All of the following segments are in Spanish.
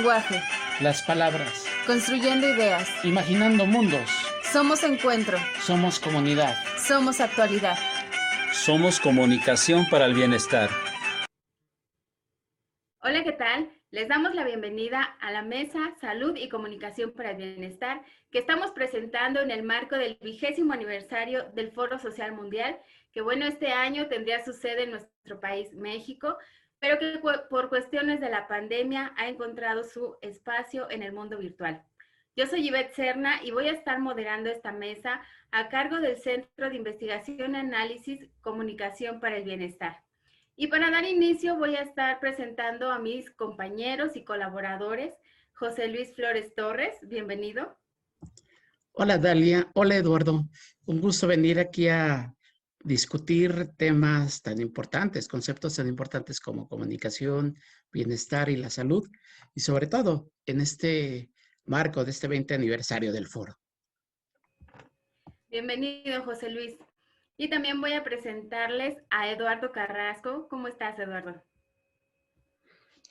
lenguaje, las palabras, construyendo ideas. imaginando mundos. Somos encuentro, Somos comunidad. somos actualidad. Somos comunicación para el bienestar. Hola, ¿qué tal? Les damos la bienvenida a la Mesa Salud y Comunicación para el Bienestar que estamos presentando en el marco del 20º aniversario del Foro Social Mundial, que este año tendría su sede en nuestro país, México, pero que por cuestiones de la pandemia ha encontrado su espacio en el mundo virtual. Yo soy Ivette Serna y voy a estar moderando esta mesa a cargo del Centro de Investigación y Análisis Comunicación para el Bienestar. Y para dar inicio voy a estar presentando a mis compañeros y colaboradores. José Luis Flores Torres, bienvenido. Hola Dalia, hola Eduardo. Un gusto venir aquí a discutir temas tan importantes, conceptos tan importantes como comunicación, bienestar y la salud, y sobre todo en este marco de este 20 aniversario del foro. Bienvenido, José Luis. Y también voy a presentarles a Eduardo Carrasco. ¿Cómo estás, Eduardo?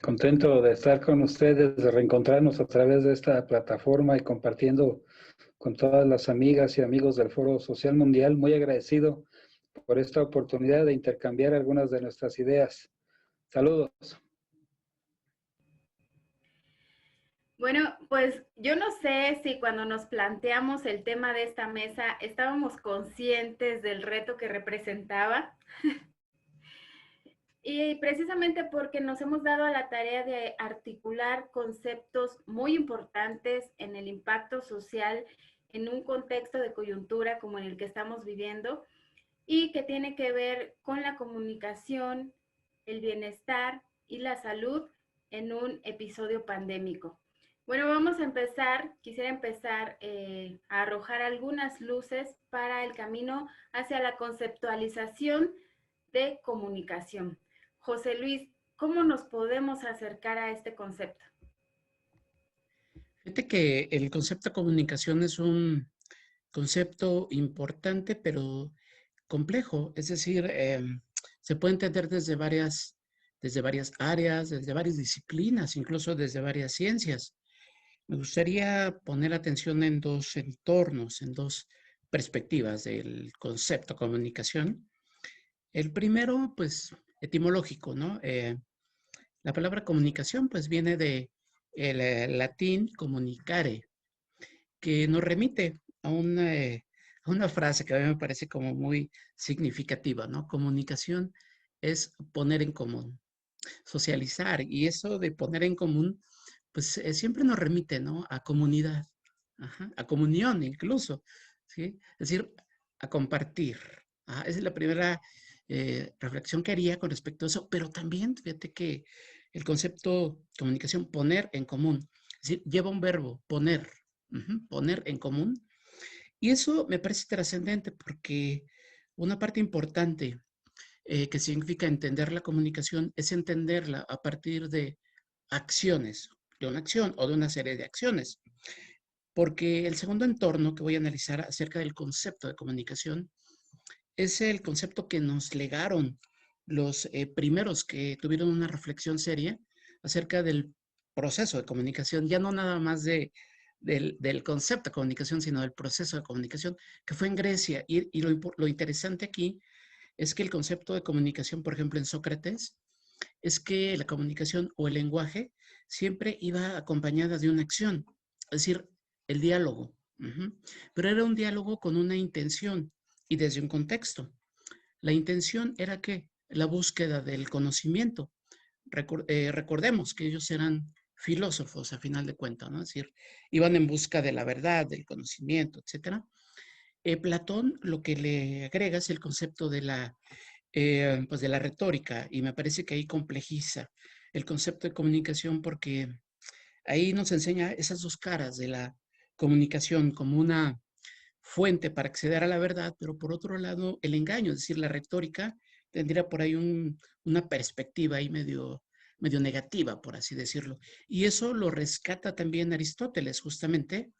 Contento de estar con ustedes, de reencontrarnos a través de esta plataforma y compartiendo con todas las amigas y amigos del Foro Social Mundial. Muy agradecido por esta oportunidad de intercambiar algunas de nuestras ideas. Saludos. Bueno, pues yo no sé si cuando nos planteamos el tema de esta mesa estábamos conscientes del reto que representaba. Y precisamente porque nos hemos dado a la tarea de articular conceptos muy importantes en el impacto social en un contexto de coyuntura como en el que estamos viviendo y que tiene que ver con la comunicación, el bienestar y la salud en un episodio pandémico. Bueno, vamos a empezar, quisiera empezar a arrojar algunas luces para el camino hacia la conceptualización de comunicación. José Luis, ¿cómo nos podemos acercar a este concepto? Fíjate que el concepto de comunicación es un concepto importante, pero complejo. Es decir, se puede entender desde varias áreas, desde varias disciplinas, incluso desde varias ciencias. Me gustaría poner atención en dos entornos, en dos perspectivas del concepto comunicación. El primero, pues, etimológico, ¿no? La palabra comunicación, pues, viene de el latín comunicare, que nos remite a una frase que a mí me parece como muy significativa, ¿no? Comunicación es poner en común, socializar, y eso de poner en común, pues siempre nos remite, ¿no? A comunidad, ajá, a comunión incluso, ¿sí? Es decir, a compartir. Ajá, esa es la primera reflexión que haría con respecto a eso, pero también fíjate que el concepto comunicación, poner en común, es decir, lleva un verbo, poner, poner en común, y eso me parece trascendente porque una parte importante que significa entender la comunicación es entenderla a partir de acciones, de una acción o de una serie de acciones. Porque el segundo entorno que voy a analizar acerca del concepto de comunicación es el concepto que nos legaron los primeros que tuvieron una reflexión seria acerca del proceso de comunicación, ya no nada más del concepto de comunicación, sino del proceso de comunicación, que fue en Grecia. Y lo interesante aquí es que el concepto de comunicación, por ejemplo, en Sócrates, es que la comunicación o el lenguaje siempre iba acompañada de una acción, es decir, el diálogo. Pero era un diálogo con una intención y desde un contexto. La intención era que la búsqueda del conocimiento. Recordemos que ellos eran filósofos a final de cuentas, ¿no? Es decir, iban en busca de la verdad, del conocimiento, etcétera. Platón lo que le agrega es el concepto pues de la retórica, y me parece que ahí complejiza el concepto de comunicación porque ahí nos enseña esas dos caras de la comunicación como una fuente para acceder a la verdad, pero por otro lado el engaño, es decir, la retórica tendría por ahí una perspectiva ahí medio negativa, por así decirlo. Y eso lo rescata también Aristóteles, justamente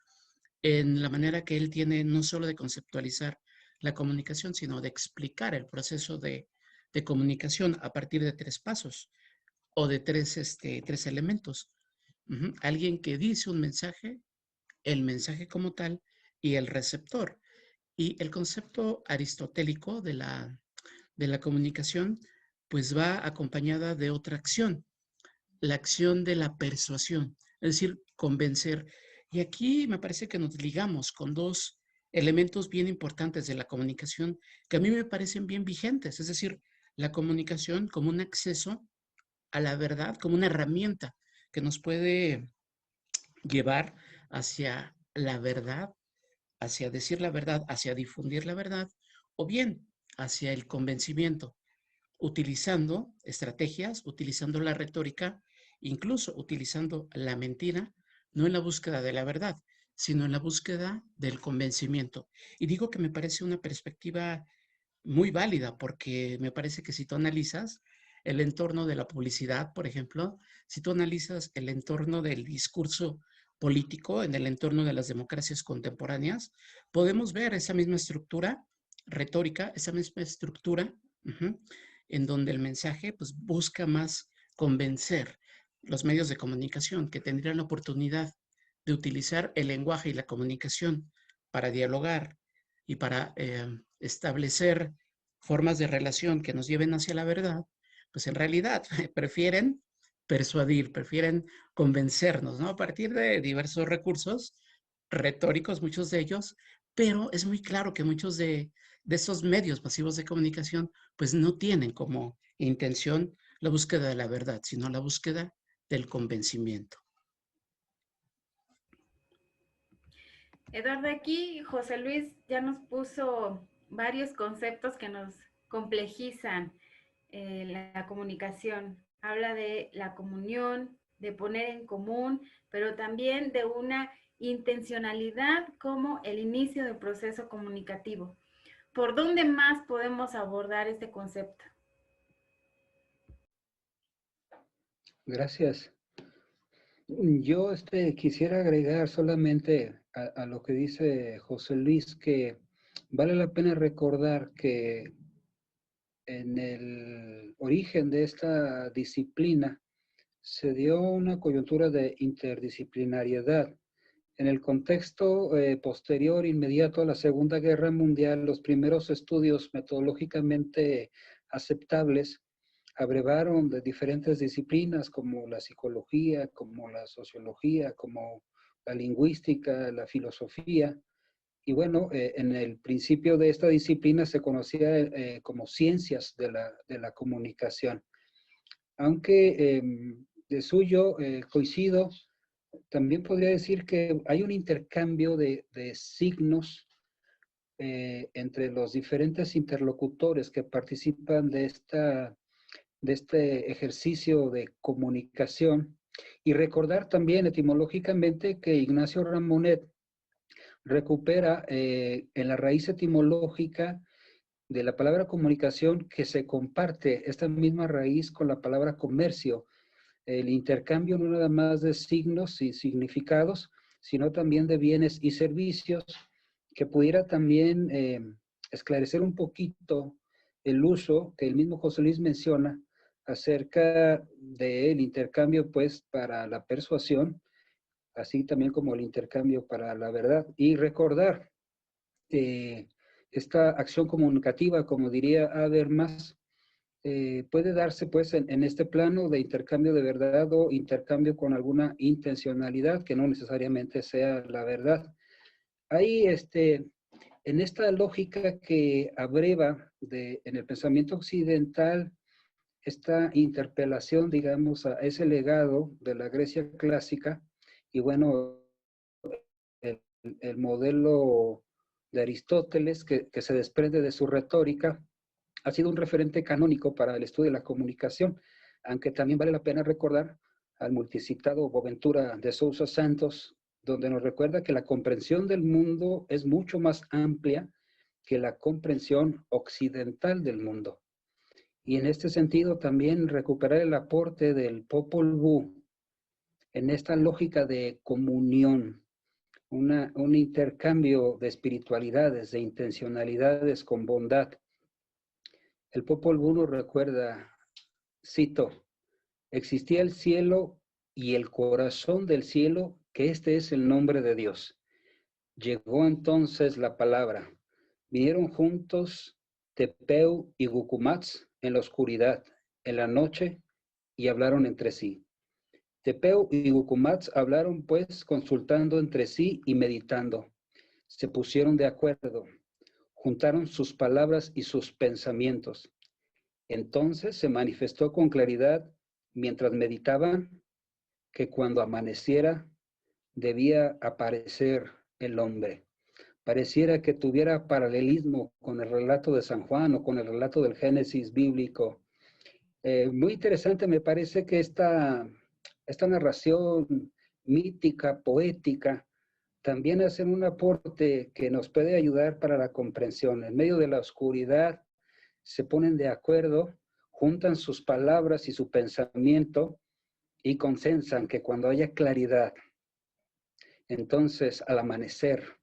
en la manera que él tiene no solo de conceptualizar la comunicación, sino de explicar el proceso de comunicación a partir de tres pasos o de tres elementos. Alguien que dice un mensaje, el mensaje como tal y el receptor. Y el concepto aristotélico de la comunicación, pues va acompañada de otra acción, la acción de la persuasión, es decir, convencer. Y aquí me parece que nos ligamos con dos elementos bien importantes de la comunicación que a mí me parecen bien vigentes, es decir, la comunicación como un acceso a la verdad, como una herramienta que nos puede llevar hacia la verdad, hacia decir la verdad, hacia difundir la verdad, o bien hacia el convencimiento, utilizando estrategias, utilizando la retórica, incluso utilizando la mentira, no en la búsqueda de la verdad, sino en la búsqueda del convencimiento. Y digo que me parece una perspectiva muy válida, porque me parece que si tú analizas el entorno de la publicidad, por ejemplo, si tú analizas el entorno del discurso político, en el entorno de las democracias contemporáneas, podemos ver esa misma estructura retórica, esa misma estructura, en donde el mensaje pues, busca más convencer los medios de comunicación que tendrían la oportunidad de utilizar el lenguaje y la comunicación para dialogar y para establecer formas de relación que nos lleven hacia la verdad, pues en realidad prefieren persuadir, prefieren convencernos, ¿no? A partir de diversos recursos retóricos, muchos de ellos, pero es muy claro que muchos de esos medios masivos de comunicación, pues no tienen como intención la búsqueda de la verdad, sino la búsqueda del convencimiento. Eduardo, aquí José Luis ya nos puso varios conceptos que nos complejizan la comunicación. Habla de la comunión, de poner en común, pero también de una intencionalidad como el inicio del proceso comunicativo. ¿Por dónde más podemos abordar este concepto? Gracias. Yo quisiera agregar solamente a lo que dice José Luis que vale la pena recordar que en el origen de esta disciplina se dio una coyuntura de interdisciplinariedad. En el contexto posterior, inmediato a la Segunda Guerra Mundial, los primeros estudios metodológicamente aceptables abrevaron de diferentes disciplinas como la psicología, como la sociología, como la lingüística, la filosofía. Y bueno, en el principio de esta disciplina se conocía como ciencias de la comunicación. Aunque de suyo coincido, también podría decir que hay un intercambio de signos entre los diferentes interlocutores que participan de este ejercicio de comunicación y recordar también etimológicamente que Ignacio Ramonet recupera en la raíz etimológica de la palabra comunicación que se comparte esta misma raíz con la palabra comercio, el intercambio no nada más de signos y significados, sino también de bienes y servicios, que pudiera también esclarecer un poquito el uso que el mismo José Luis menciona acerca del intercambio pues para la persuasión, así también como el intercambio para la verdad. Y recordar esta acción comunicativa, como diría Habermas, puede darse pues en este plano de intercambio de verdad o intercambio con alguna intencionalidad que no necesariamente sea la verdad. Hay en esta lógica que abreva en el pensamiento occidental esta interpelación, digamos, a ese legado de la Grecia clásica y bueno, el modelo de Aristóteles que se desprende de su retórica, ha sido un referente canónico para el estudio de la comunicación, aunque también vale la pena recordar al multicitado Boaventura de Sousa Santos, donde nos recuerda que la comprensión del mundo es mucho más amplia que la comprensión occidental del mundo. Y en este sentido también recuperar el aporte del Popol Vuh en esta lógica de comunión, un intercambio de espiritualidades, de intencionalidades con bondad. El Popol Vuh nos recuerda, cito, existía el cielo y el corazón del cielo, que este es el nombre de Dios. Llegó entonces la palabra. Vinieron juntos Tepeu y Gucumatz en la oscuridad, en la noche, y hablaron entre sí. Tepeu y Gucumatz hablaron pues consultando entre sí y meditando. Se pusieron de acuerdo, juntaron sus palabras y sus pensamientos. Entonces se manifestó con claridad mientras meditaban que cuando amaneciera debía aparecer el hombre. Pareciera que tuviera paralelismo con el relato de San Juan o con el relato del Génesis bíblico. Muy interesante me parece que esta narración mítica, poética, también hacen un aporte que nos puede ayudar para la comprensión. En medio de la oscuridad se ponen de acuerdo, juntan sus palabras y su pensamiento y consensan que cuando haya claridad, entonces al amanecer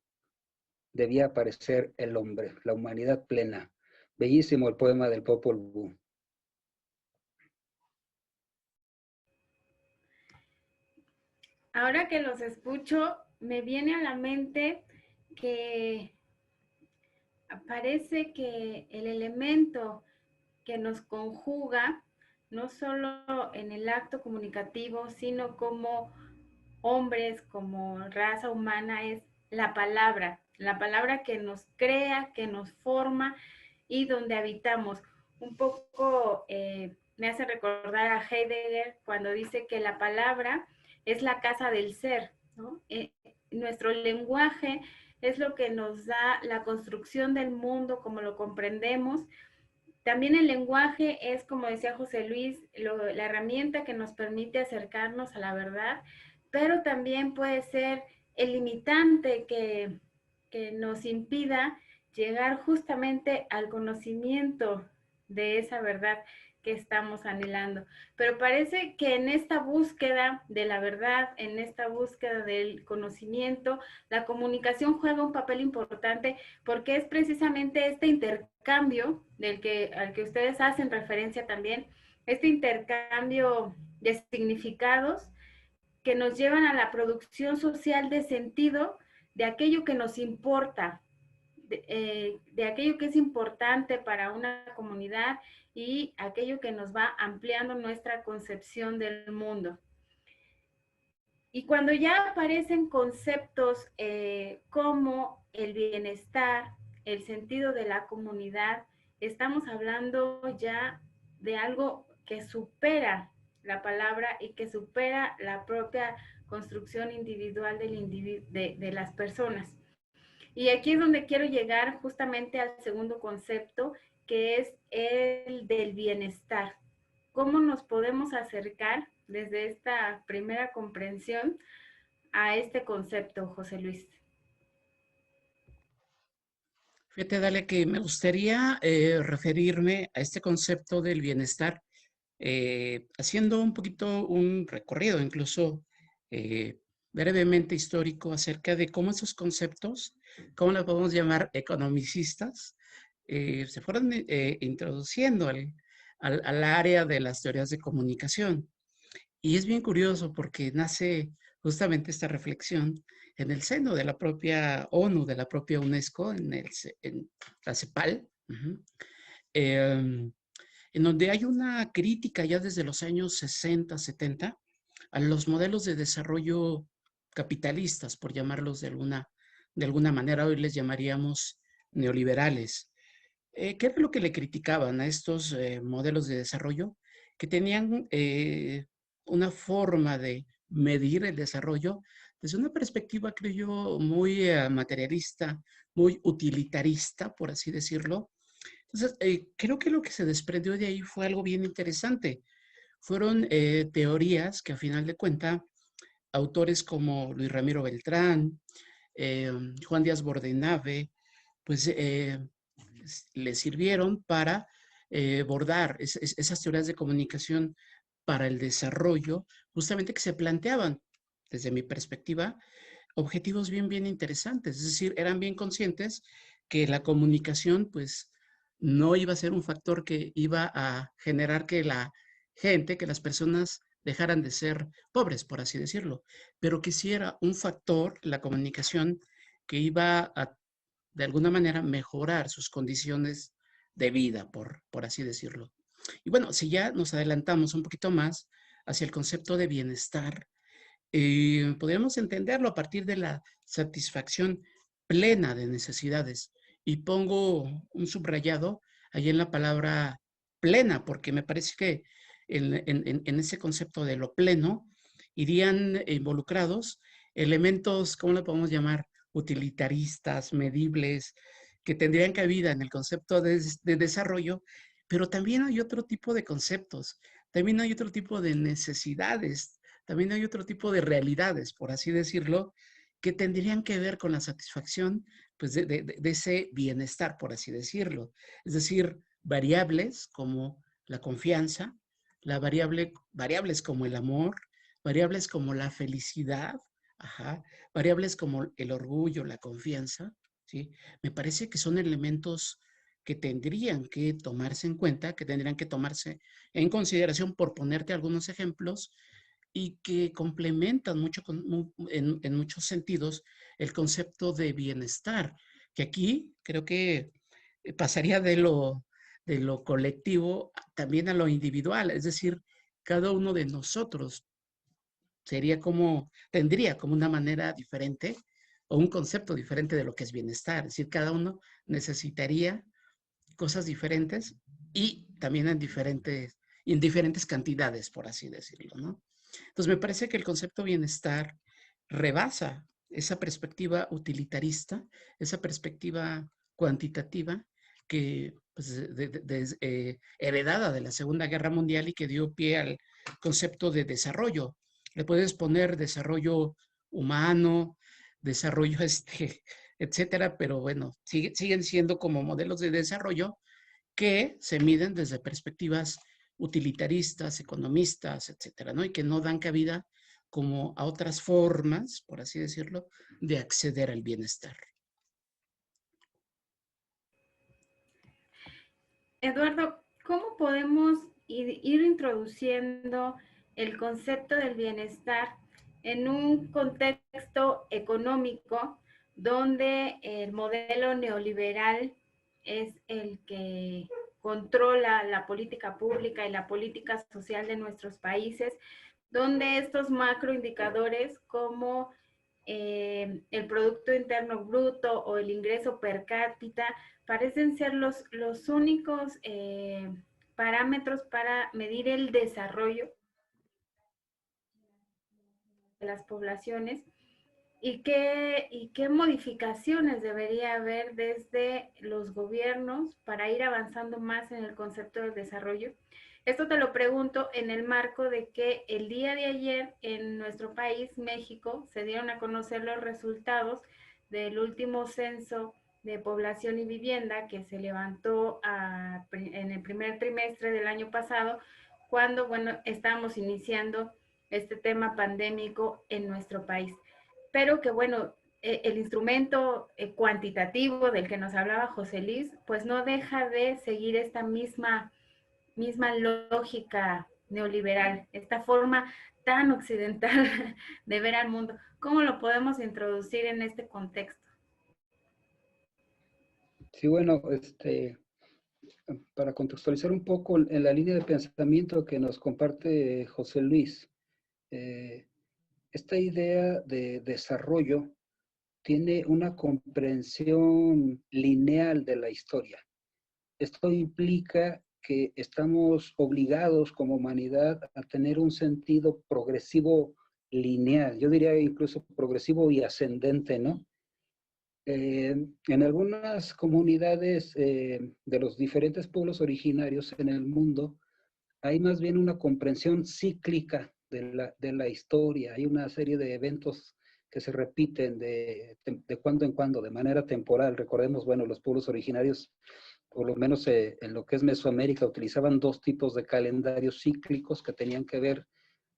debía aparecer el hombre, la humanidad plena. Bellísimo el poema del Popol Vuh. Ahora que los escucho, me viene a la mente que parece que el elemento que nos conjuga, no solo en el acto comunicativo, sino como hombres, como raza humana, es la palabra que nos crea, que nos forma y donde habitamos. Un poco me hace recordar a Heidegger cuando dice que la palabra es la casa del ser, ¿no? Nuestro lenguaje es lo que nos da la construcción del mundo como lo comprendemos. También el lenguaje es, como decía José Luis, la herramienta que nos permite acercarnos a la verdad, pero también puede ser el limitante que nos impida llegar justamente al conocimiento de esa verdad que estamos anhelando. Pero parece que en esta búsqueda de la verdad, en esta búsqueda del conocimiento, la comunicación juega un papel importante porque es precisamente este intercambio al que ustedes hacen referencia también, este intercambio de significados que nos llevan a la producción social de sentido de aquello que nos importa, de aquello que es importante para una comunidad y aquello que nos va ampliando nuestra concepción del mundo. Y cuando ya aparecen conceptos como el bienestar, el sentido de la comunidad, estamos hablando ya de algo que supera la palabra y que supera la propia construcción individual de las personas. Y aquí es donde quiero llegar justamente al segundo concepto, que es el del bienestar. ¿Cómo nos podemos acercar desde esta primera comprensión a este concepto, José Luis? Fíjate, Dalia, que me gustaría referirme a este concepto del bienestar, haciendo un poquito un recorrido, incluso brevemente histórico, acerca de cómo esos conceptos, cómo los podemos llamar economicistas, se fueron introduciendo al área de las teorías de comunicación. Y es bien curioso porque nace justamente esta reflexión en el seno de la propia ONU, de la propia UNESCO, en la CEPAL, en donde hay una crítica ya desde los años 60, 70 a los modelos de desarrollo capitalistas, por llamarlos de alguna manera. Hoy les llamaríamos neoliberales. ¿Qué era lo que le criticaban a estos modelos de desarrollo? Que tenían una forma de medir el desarrollo desde una perspectiva, creo yo, muy materialista, muy utilitarista, por así decirlo. Entonces, creo que lo que se desprendió de ahí fue algo bien interesante. Fueron teorías que, a final de cuentas, autores como Luis Ramiro Beltrán, Juan Díaz Bordenave, pues le sirvieron para bordar esas teorías de comunicación para el desarrollo, justamente que se planteaban, desde mi perspectiva, objetivos bien interesantes. Es decir, eran bien conscientes que la comunicación, pues, no iba a ser un factor que iba a generar que la gente, que las personas dejaran de ser pobres, por así decirlo, pero que sí era un factor, la comunicación, que iba a, de alguna manera, mejorar sus condiciones de vida, por así decirlo. Y bueno, si ya nos adelantamos un poquito más hacia el concepto de bienestar, podríamos entenderlo a partir de la satisfacción plena de necesidades. Y pongo un subrayado ahí en la palabra plena, porque me parece que en ese concepto de lo pleno irían involucrados elementos, ¿cómo le podemos llamar? Utilitaristas, medibles, que tendrían cabida en el concepto de desarrollo, pero también hay otro tipo de conceptos, también hay otro tipo de necesidades, también hay otro tipo de realidades, por así decirlo, que tendrían que ver con la satisfacción pues, de ese bienestar, por así decirlo. Es decir, variables como la confianza, variables como el amor, variables como la felicidad, ajá, variables como el orgullo, la confianza, ¿sí? Me parece que son elementos que tendrían que tomarse en cuenta, que tendrían que tomarse en consideración, por ponerte algunos ejemplos, y que complementan mucho en muchos sentidos el concepto de bienestar, que aquí creo que pasaría de lo colectivo también a lo individual, es decir, cada uno de nosotros tendría como una manera diferente o un concepto diferente de lo que es bienestar, es decir, cada uno necesitaría cosas diferentes y también en diferentes cantidades, por así decirlo, ¿no? Entonces, me parece que el concepto bienestar rebasa esa perspectiva utilitarista, esa perspectiva cuantitativa que, pues, heredada de la Segunda Guerra Mundial y que dio pie al concepto de desarrollo. Le puedes poner desarrollo humano, desarrollo, etcétera, pero bueno, siguen siendo como modelos de desarrollo que se miden desde perspectivas utilitaristas, economistas, etcétera, ¿no? Y que no dan cabida como a otras formas, por así decirlo, de acceder al bienestar. Eduardo, ¿cómo podemos ir introduciendo el concepto del bienestar en un contexto económico donde el modelo neoliberal es el que controla la política pública y la política social de nuestros países, donde estos macroindicadores como el Producto Interno Bruto o el ingreso per cápita parecen ser los únicos parámetros para medir el desarrollo de las poblaciones y qué modificaciones debería haber desde los gobiernos para ir avanzando más en el concepto del desarrollo. Esto te lo pregunto en el marco de que el día de ayer en nuestro país, México, se dieron a conocer los resultados del último censo de población y vivienda que se levantó en el primer trimestre del año pasado, cuando, bueno, estábamos iniciando este tema pandémico en nuestro país. Pero que, bueno, el instrumento cuantitativo del que nos hablaba José Luis, pues no deja de seguir esta misma lógica neoliberal, esta forma tan occidental de ver al mundo. ¿Cómo lo podemos introducir en este contexto? Sí, bueno, para contextualizar un poco en la línea de pensamiento que nos comparte José Luis, esta idea de desarrollo tiene una comprensión lineal de la historia. Esto implica que estamos obligados como humanidad a tener un sentido progresivo lineal, yo diría incluso progresivo y ascendente, ¿no? En algunas comunidades de los diferentes pueblos originarios en el mundo, hay más bien una comprensión cíclica de la historia. Hay una serie de eventos que se repiten de cuando en cuando, de manera temporal. Recordemos, bueno, los pueblos originarios, por lo menos en lo que es Mesoamérica, utilizaban dos tipos de calendarios cíclicos que tenían que ver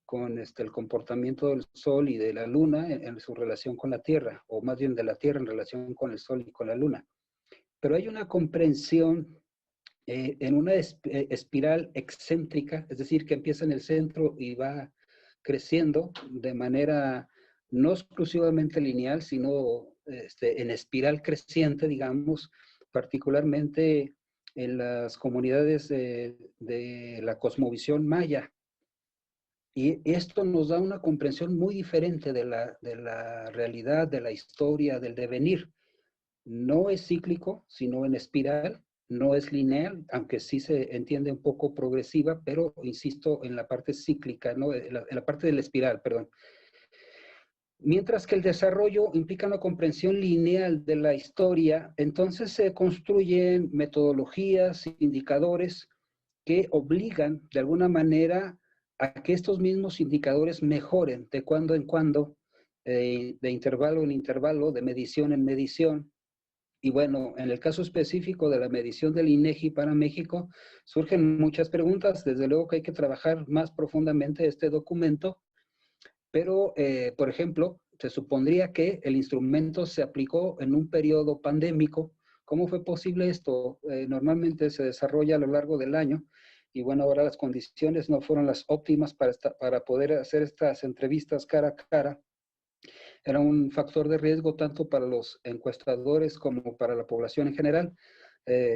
con el comportamiento del Sol y de la Luna en su relación con la Tierra, o más bien de la Tierra en relación con el Sol y con la Luna. Pero hay una comprensión en una espiral excéntrica, es decir, que empieza en el centro y va creciendo de manera no exclusivamente lineal, sino en espiral creciente, digamos, particularmente en las comunidades de la cosmovisión maya. Y esto nos da una comprensión muy diferente de la realidad, de la historia, del devenir. No es cíclico, sino en espiral, no es lineal, aunque sí se entiende un poco progresiva, pero insisto en la parte cíclica, ¿no? En la parte de la espiral, perdón. Mientras que el desarrollo implica una comprensión lineal de la historia, entonces se construyen metodologías, indicadores que obligan de alguna manera a que estos mismos indicadores mejoren de cuando en cuando, de intervalo en intervalo, de medición en medición. Y bueno, en el caso específico de la medición del INEGI para México, surgen muchas preguntas. Desde luego que hay que trabajar más profundamente este documento, pero, por ejemplo, se supondría que el instrumento se aplicó en un periodo pandémico. ¿Cómo fue posible esto? Normalmente se desarrolla a lo largo del año y bueno, ahora las condiciones no fueron las óptimas para poder hacer estas entrevistas cara a cara. Era un factor de riesgo tanto para los encuestadores como para la población en general.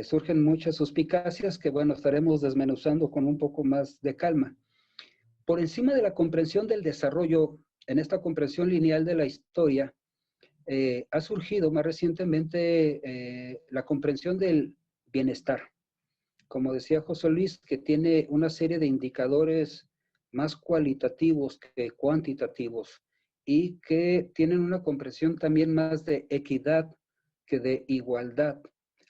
Surgen muchas suspicacias que, bueno, estaremos desmenuzando con un poco más de calma. Por encima de la comprensión del desarrollo, en esta comprensión lineal de la historia, ha surgido más recientemente la comprensión del bienestar. Como decía José Luis, que tiene una serie de indicadores más cualitativos que cuantitativos y que tienen una comprensión también más de equidad que de igualdad.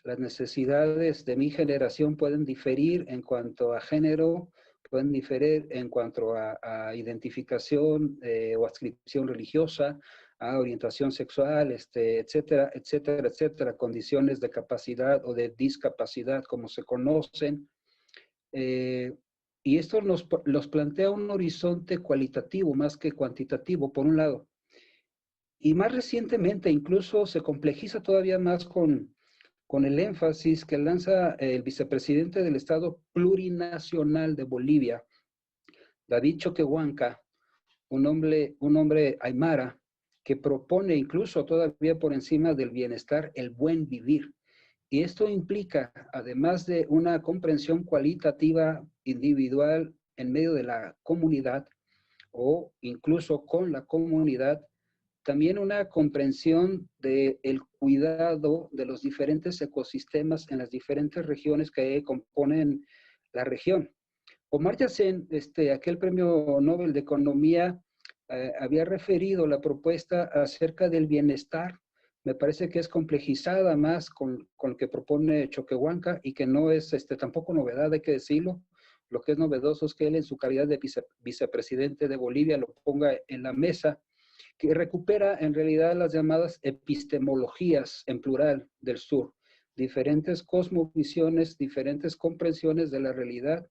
Las necesidades de mi generación pueden diferir en cuanto a género, pueden diferir en cuanto a identificación o adscripción religiosa, a orientación sexual, etcétera, etcétera, etcétera, condiciones de capacidad o de discapacidad, como se conocen. Y esto nos plantea un horizonte cualitativo más que cuantitativo, por un lado. Y más recientemente incluso se complejiza todavía más con el énfasis que lanza el vicepresidente del Estado Plurinacional de Bolivia, David Choquehuanca, un hombre aymara, que propone incluso todavía por encima del bienestar el buen vivir. Y esto implica, además de una comprensión cualitativa individual en medio de la comunidad o incluso con la comunidad, también una comprensión del cuidado de los diferentes ecosistemas en las diferentes regiones que componen la región. Amartya Sen, aquel premio Nobel de Economía, había referido la propuesta acerca del bienestar. Me parece que es complejizada más con lo que propone Choquehuanca y que no es tampoco novedad, hay que decirlo. Lo que es novedoso es que él en su calidad de vicepresidente de Bolivia lo ponga en la mesa, que recupera en realidad las llamadas epistemologías en plural del sur, diferentes cosmovisiones, diferentes comprensiones de la realidad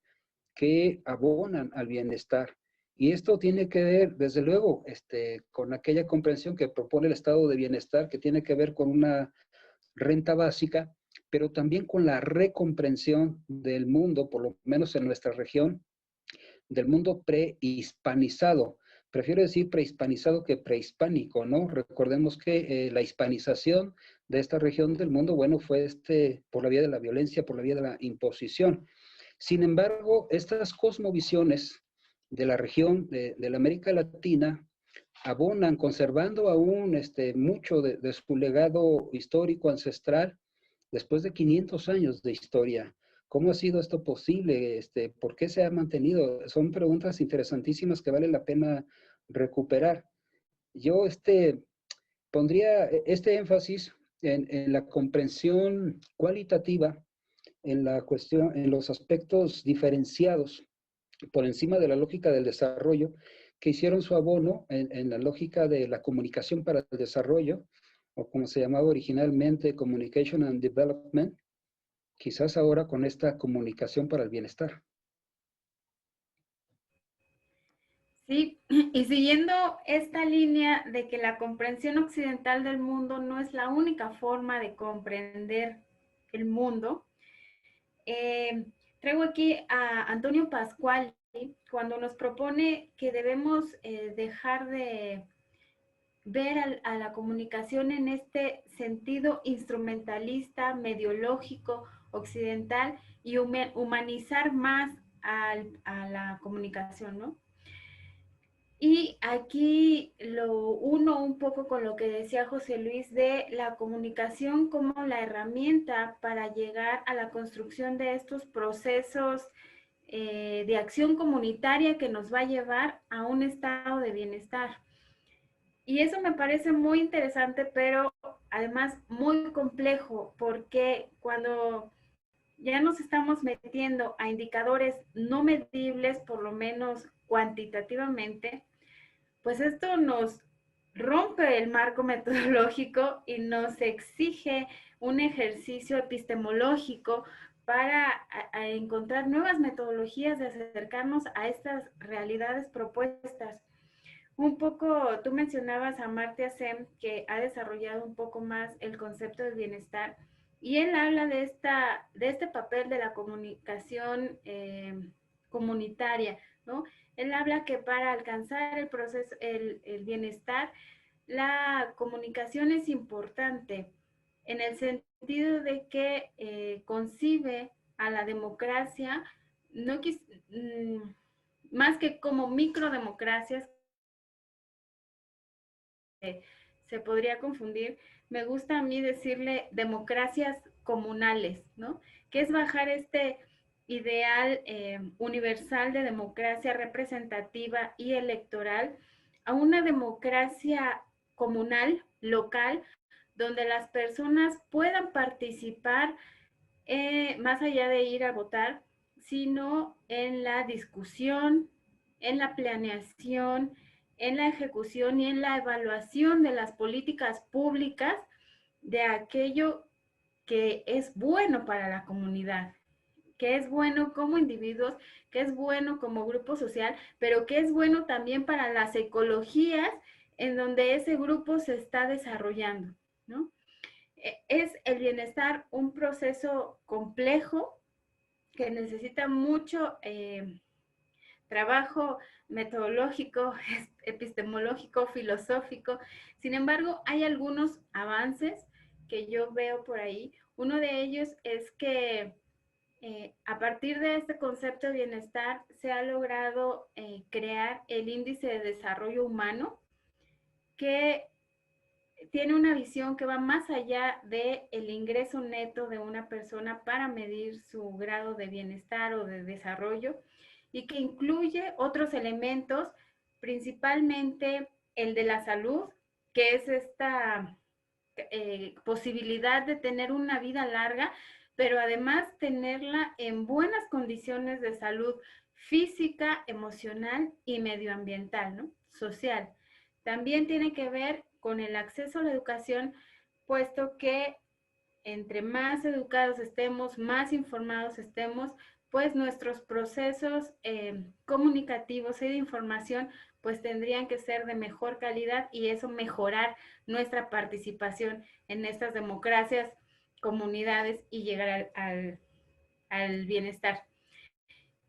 que abonan al bienestar. Y esto tiene que ver, desde luego, con aquella comprensión que propone el estado de bienestar, que tiene que ver con una renta básica, pero también con la recomprensión del mundo, por lo menos en nuestra región, del mundo prehispanizado. Prefiero decir prehispanizado que prehispánico, ¿no? Recordemos que la hispanización de esta región del mundo, bueno, fue por la vía de la violencia, por la vía de la imposición. Sin embargo, estas cosmovisiones de la región de la América Latina abonan, conservando aún mucho de su legado histórico ancestral después de 500 años de historia. ¿Cómo ha sido esto posible? ¿Por qué se ha mantenido? Son preguntas interesantísimas que vale la pena recuperar. Yo pondría este énfasis en la comprensión cualitativa, en la cuestión, en los aspectos diferenciados por encima de la lógica del desarrollo, que hicieron su abono en la lógica de la comunicación para el desarrollo, o como se llamaba originalmente, Communication and Development, quizás ahora con esta comunicación para el bienestar. Sí, y siguiendo esta línea de que la comprensión occidental del mundo no es la única forma de comprender el mundo, Traigo aquí a Antonio Pascual, ¿sí? Cuando nos propone que debemos dejar de ver a la comunicación en este sentido instrumentalista, mediológico, occidental y humanizar más a la comunicación, ¿no? Y aquí lo uno un poco con lo que decía José Luis de la comunicación como la herramienta para llegar a la construcción de estos procesos de acción comunitaria que nos va a llevar a un estado de bienestar. Y eso me parece muy interesante, pero además muy complejo, porque cuando ya nos estamos metiendo a indicadores no medibles, por lo menos cuantitativamente, pues esto nos rompe el marco metodológico y nos exige un ejercicio epistemológico para encontrar nuevas metodologías de acercarnos a estas realidades propuestas. Un poco, tú mencionabas a Amartya Sen, que ha desarrollado un poco más el concepto del bienestar, y él habla de este papel de la comunicación comunitaria, ¿no? Él habla que para alcanzar el proceso, el bienestar, la comunicación es importante, en el sentido de que concibe a la democracia, no más que como microdemocracias, se podría confundir, me gusta a mí decirle democracias comunales, ¿no? Que es bajar este ideal universal de democracia representativa y electoral a una democracia comunal, local, donde las personas puedan participar más allá de ir a votar, sino en la discusión, en la planeación, en la ejecución y en la evaluación de las políticas públicas de aquello que es bueno para la comunidad, que es bueno como individuos, que es bueno como grupo social, pero que es bueno también para las ecologías en donde ese grupo se está desarrollando, ¿no? Es el bienestar un proceso complejo que necesita mucho trabajo metodológico, epistemológico, filosófico. Sin embargo, hay algunos avances que yo veo por ahí. Uno de ellos es que a partir de este concepto de bienestar se ha logrado crear el índice de desarrollo humano, que tiene una visión que va más allá del ingreso neto de una persona para medir su grado de bienestar o de desarrollo, y que incluye otros elementos, principalmente el de la salud, que es esta posibilidad de tener una vida larga, pero además tenerla en buenas condiciones de salud física, emocional y medioambiental, ¿no? Social. También tiene que ver con el acceso a la educación, puesto que entre más educados estemos, más informados estemos, pues nuestros procesos comunicativos y de información pues tendrían que ser de mejor calidad, y eso mejorar nuestra participación en estas democracias, comunidades, y llegar al bienestar.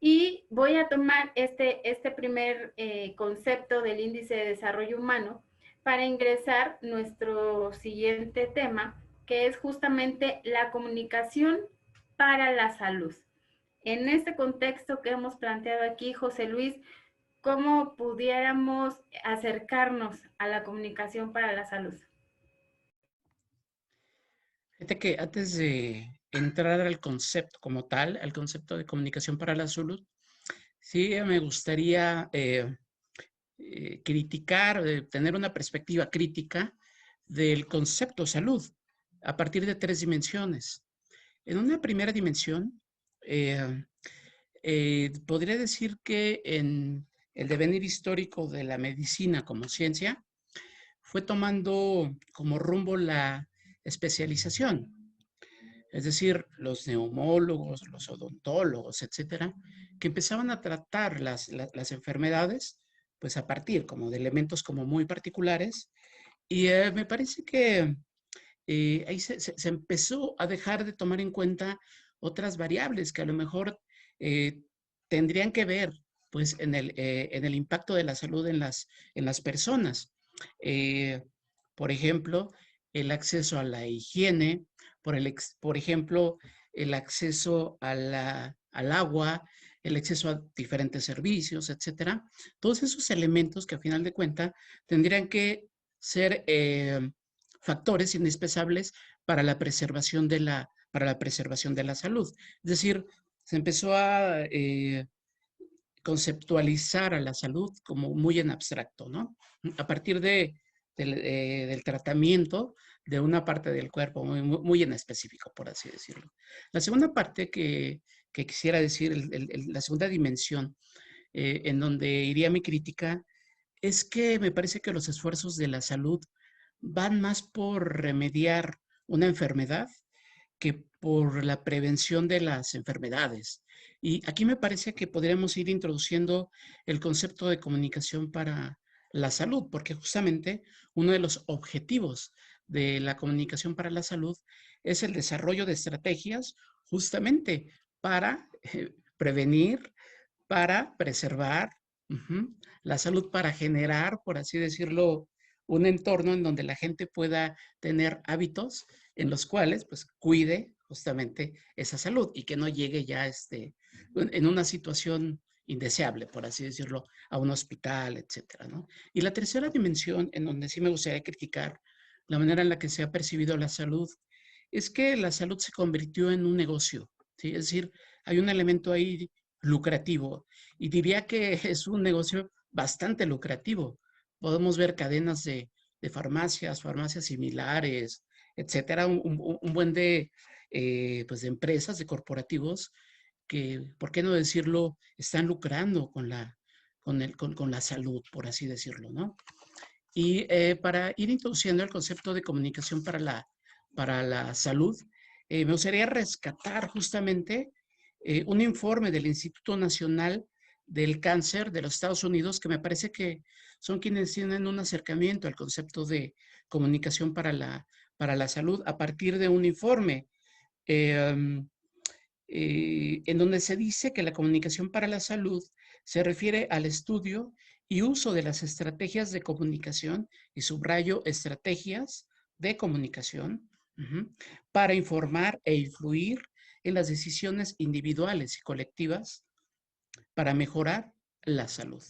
Y voy a tomar este primer concepto del índice de desarrollo humano para ingresar nuestro siguiente tema, que es justamente la comunicación para la salud. En este contexto que hemos planteado aquí, José Luis, ¿cómo pudiéramos acercarnos a la comunicación para la salud? Fíjate que antes de entrar al concepto como tal, al concepto de comunicación para la salud, sí me gustaría criticar, tener una perspectiva crítica del concepto salud a partir de 3 dimensiones. En una primera dimensión, podría decir que en el devenir histórico de la medicina como ciencia, fue tomando como rumbo la especialización. Es decir, los neumólogos, los odontólogos, etcétera, que empezaban a tratar las enfermedades, pues a partir como de elementos como muy particulares. Y me parece que ahí se empezó a dejar de tomar en cuenta otras variables que a lo mejor tendrían que ver pues en el impacto de la salud en las personas. Por ejemplo, el acceso a la higiene, por ejemplo, el acceso al agua, el acceso a diferentes servicios, etcétera. Todos esos elementos que a final de cuentas tendrían que ser factores indispensables para la preservación de la salud. Es decir, se empezó a conceptualizar a la salud como muy en abstracto, ¿no? A partir del tratamiento de una parte del cuerpo, muy en específico, por así decirlo. La segunda parte que quisiera decir, la segunda dimensión en donde iría mi crítica, es que me parece que los esfuerzos de la salud van más por remediar una enfermedad que por la prevención de las enfermedades. Y aquí me parece que podríamos ir introduciendo el concepto de comunicación para la salud, porque justamente uno de los objetivos de la comunicación para la salud es el desarrollo de estrategias justamente para prevenir, para preservar la salud, para generar, por así decirlo, un entorno en donde la gente pueda tener hábitos en los cuales pues cuide justamente esa salud y que no llegue ya en una situación indeseable, por así decirlo, a un hospital, etcétera, ¿no? Y la tercera dimensión en donde sí me gustaría criticar la manera en la que se ha percibido la salud es que la salud se convirtió en un negocio, ¿sí? Es decir, hay un elemento ahí lucrativo y diría que es un negocio bastante lucrativo. Podemos ver cadenas de farmacias similares, etcétera, un buen pues de empresas, de corporativos que, ¿por qué no decirlo?, están lucrando con la salud, por así decirlo, ¿no? Y para ir introduciendo el concepto de comunicación para la salud, me gustaría rescatar justamente un informe del Instituto Nacional del Cáncer de los Estados Unidos, que me parece que son quienes tienen un acercamiento al concepto de comunicación para la salud a partir de un informe en donde se dice que la comunicación para la salud se refiere al estudio y uso de las estrategias de comunicación, y subrayo estrategias de comunicación, para informar e influir en las decisiones individuales y colectivas para mejorar la salud.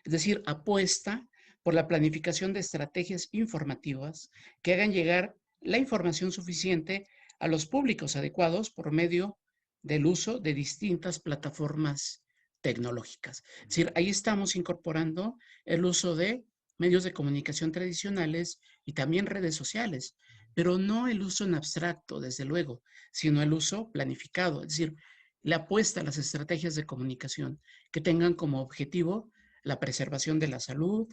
Es decir, apuesta por la planificación de estrategias informativas que hagan llegar la información suficiente a los públicos adecuados por medio del uso de distintas plataformas tecnológicas. Es decir, ahí estamos incorporando el uso de medios de comunicación tradicionales y también redes sociales, pero no el uso en abstracto, desde luego, sino el uso planificado, es decir, la apuesta a las estrategias de comunicación que tengan como objetivo la preservación de la salud,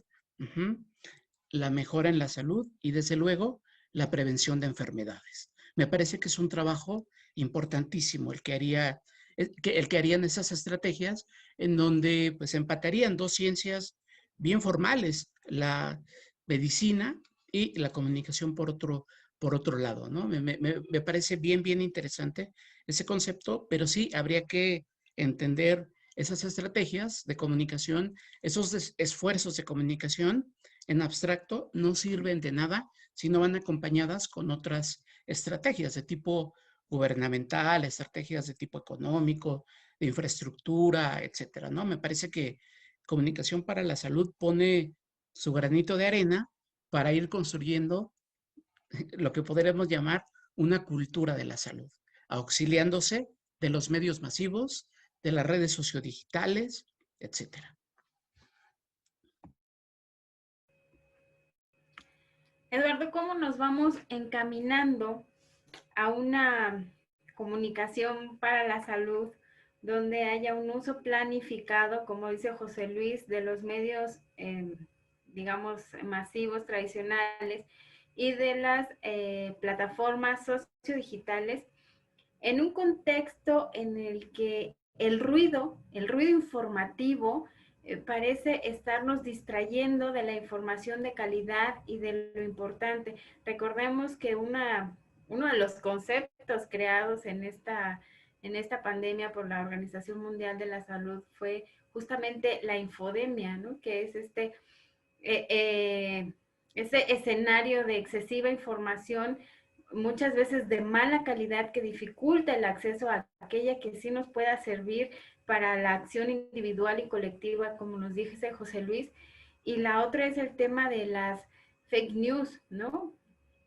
la mejora en la salud y, desde luego, la prevención de enfermedades. Me parece que es un trabajo importantísimo el que harían esas estrategias en donde pues empatarían dos ciencias bien formales, la medicina y la comunicación por otro lado, ¿no? Me parece bien interesante ese concepto, pero sí habría que entender esas estrategias de comunicación, esos esfuerzos de comunicación en abstracto no sirven de nada si no van acompañadas con otras estrategias de tipo gubernamental, estrategias de tipo económico, de infraestructura, etcétera, ¿no? Me parece que comunicación para la salud pone su granito de arena para ir construyendo lo que podríamos llamar una cultura de la salud, auxiliándose de los medios masivos, de las redes sociodigitales, etcétera. Eduardo, ¿cómo nos vamos encaminando a una comunicación para la salud donde haya un uso planificado, como dice José Luis, de los medios, digamos, masivos, tradicionales, y de las plataformas sociodigitales, en un contexto en el que el ruido informativo parece estarnos distrayendo de la información de calidad y de lo importante? Recordemos que uno de los conceptos conceptos creados en esta pandemia por la Organización Mundial de la Salud fue justamente la infodemia, ¿no? Que es ese escenario de excesiva información, muchas veces de mala calidad, que dificulta el acceso a aquella que sí nos pueda servir para la acción individual y colectiva, como nos dice José Luis. Y la otra es el tema de las fake news, ¿no?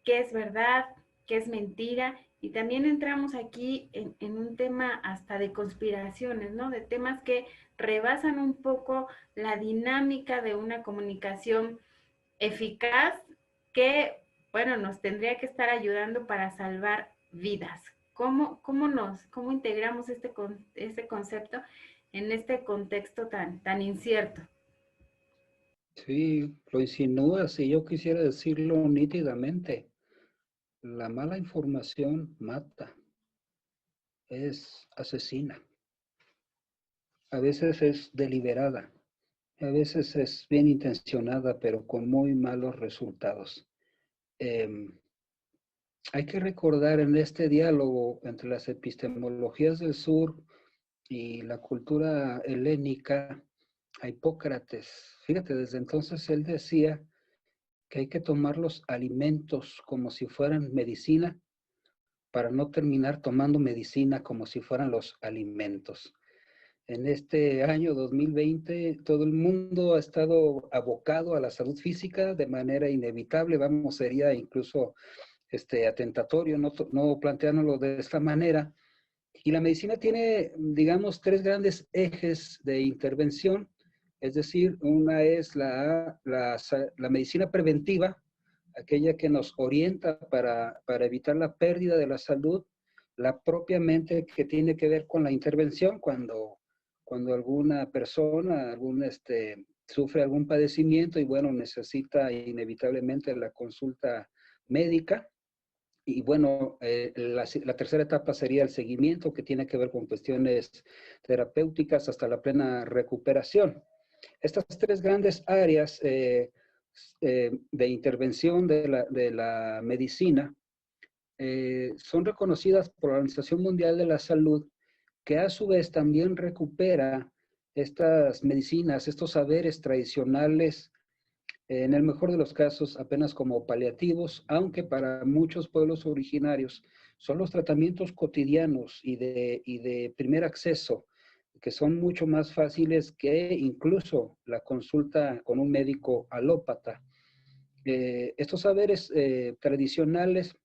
¿Qué es verdad? ¿Qué es mentira? Y también entramos aquí en un tema hasta de conspiraciones, ¿no? De temas que rebasan un poco la dinámica de una comunicación eficaz que, bueno, nos tendría que estar ayudando para salvar vidas. ¿Cómo integramos este concepto en este contexto tan incierto? Sí, lo insinúas y yo quisiera decirlo nítidamente. La mala información mata, es asesina. A veces es deliberada, a veces es bien intencionada, pero con muy malos resultados. Hay que recordar en este diálogo entre las epistemologías del sur y la cultura helénica a Hipócrates. Fíjate, desde entonces él decía que hay que tomar los alimentos como si fueran medicina para no terminar tomando medicina como si fueran los alimentos. En este año 2020, todo el mundo ha estado abocado a la salud física de manera inevitable. Vamos, sería incluso atentatorio no planteárnoslo de esta manera. Y la medicina tiene, digamos, tres grandes ejes de intervención. Es decir, una es la medicina preventiva, aquella que nos orienta para evitar la pérdida de la salud, la propiamente que tiene que ver con la intervención, cuando alguna persona sufre algún padecimiento y bueno, necesita inevitablemente la consulta médica. Y bueno, la tercera etapa sería el seguimiento, que tiene que ver con cuestiones terapéuticas hasta la plena recuperación. Estas tres grandes áreas de intervención de la medicina son reconocidas por la Organización Mundial de la Salud, que a su vez también recupera estas medicinas, estos saberes tradicionales, en el mejor de los casos apenas como paliativos, aunque para muchos pueblos originarios son los tratamientos cotidianos y de primer acceso, que son mucho más fáciles que incluso la consulta con un médico alópata. Estos saberes tradicionales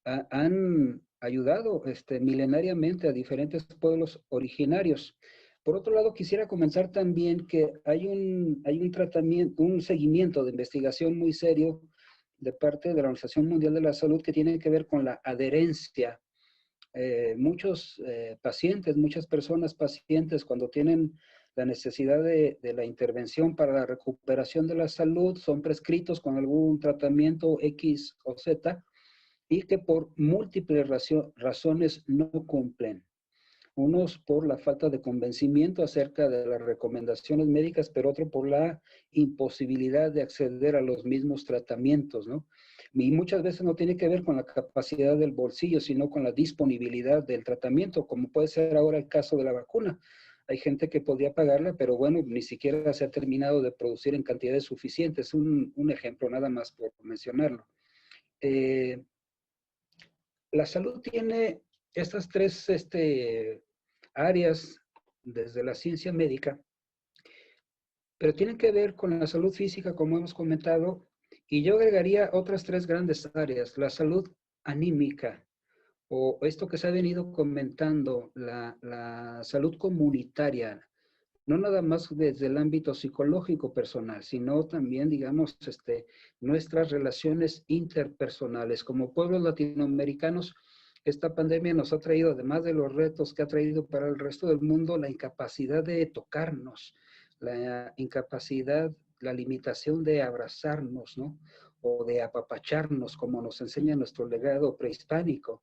han ayudado milenariamente a diferentes pueblos originarios. Por otro lado, quisiera comenzar también que hay un tratamiento, un seguimiento de investigación muy serio de parte de la Organización Mundial de la Salud que tiene que ver con la adherencia. Muchos pacientes, muchas personas pacientes, cuando tienen la necesidad de la intervención para la recuperación de la salud, son prescritos con algún tratamiento X o Z y que por múltiples razones no cumplen. Unos por la falta de convencimiento acerca de las recomendaciones médicas, pero otro por la imposibilidad de acceder a los mismos tratamientos, ¿no? Y muchas veces no tiene que ver con la capacidad del bolsillo, sino con la disponibilidad del tratamiento, como puede ser ahora el caso de la vacuna. Hay gente que podría pagarla, pero bueno, ni siquiera se ha terminado de producir en cantidades suficientes. Un ejemplo nada más por mencionarlo. La salud tiene estas tres áreas desde la ciencia médica, pero tienen que ver con la salud física, como hemos comentado, y yo agregaría otras tres grandes áreas: la salud anímica, o esto que se ha venido comentando, la salud comunitaria, no nada más desde el ámbito psicológico personal, sino también, digamos, nuestras relaciones interpersonales. Como pueblos latinoamericanos, esta pandemia nos ha traído, además de los retos que ha traído para el resto del mundo, la incapacidad de tocarnos, la incapacidad, la limitación de abrazarnos, ¿no? O de apapacharnos, como nos enseña nuestro legado prehispánico.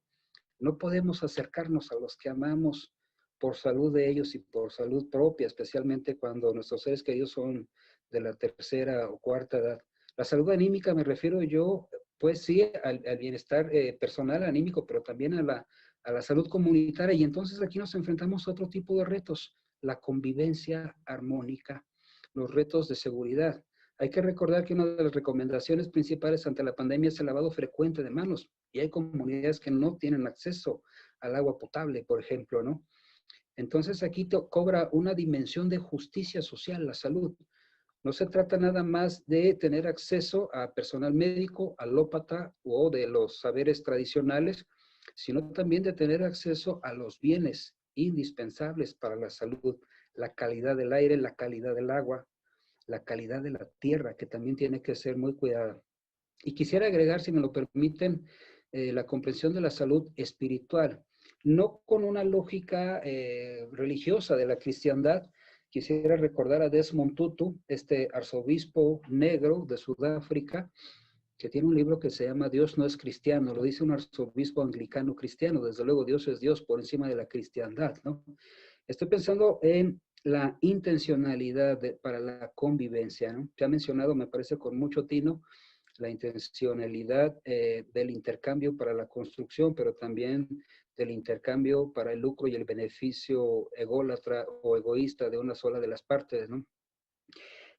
No podemos acercarnos a los que amamos por salud de ellos y por salud propia, especialmente cuando nuestros seres queridos son de la tercera o cuarta edad. La salud anímica me refiero yo pues sí, al bienestar personal, anímico, pero también a la salud comunitaria. Y entonces aquí nos enfrentamos a otro tipo de retos, la convivencia armónica, los retos de seguridad. Hay que recordar que una de las recomendaciones principales ante la pandemia es el lavado frecuente de manos. Y hay comunidades que no tienen acceso al agua potable, por ejemplo, ¿no? Entonces aquí cobra una dimensión de justicia social, la salud. No se trata nada más de tener acceso a personal médico, alópata o de los saberes tradicionales, sino también de tener acceso a los bienes indispensables para la salud, la calidad del aire, la calidad del agua, la calidad de la tierra, que también tiene que ser muy cuidada. Y quisiera agregar, si me lo permiten, la comprensión de la salud espiritual, no con una lógica religiosa de la cristiandad. Quisiera recordar a Desmond Tutu, este arzobispo negro de Sudáfrica, que tiene un libro que se llama Dios no es cristiano. Lo dice un arzobispo anglicano cristiano. Desde luego Dios es Dios por encima de la cristiandad, ¿no? Estoy pensando en la intencionalidad para la convivencia, ¿no? Se ha mencionado, me parece con mucho tino, la intencionalidad del intercambio para la construcción, pero también del intercambio para el lucro y el beneficio ególatra o egoísta de una sola de las partes, ¿no?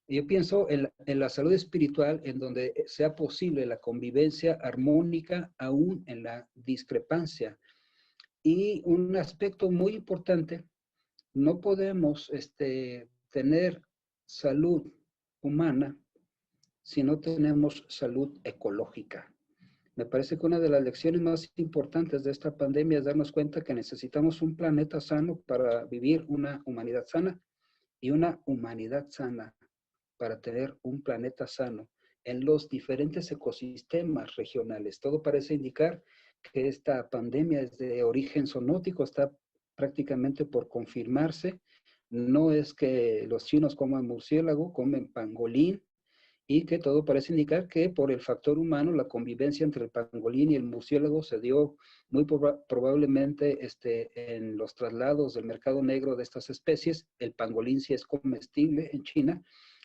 Yo pienso en la salud espiritual, en donde sea posible la convivencia armónica aún en la discrepancia. Y un aspecto muy importante, no podemos tener salud humana si no tenemos salud ecológica. Me parece que una de las lecciones más importantes de esta pandemia es darnos cuenta que necesitamos un planeta sano para vivir una humanidad sana y una humanidad sana para tener un planeta sano en los diferentes ecosistemas regionales. Todo parece indicar que esta pandemia es de origen zoonótico, está prácticamente por confirmarse. No es que los chinos coman murciélago, comen pangolín, y que todo parece indicar que por el factor humano la convivencia entre el pangolín y el murciélago se dio muy probablemente en los traslados del mercado negro de estas especies. El pangolín sí es comestible en China,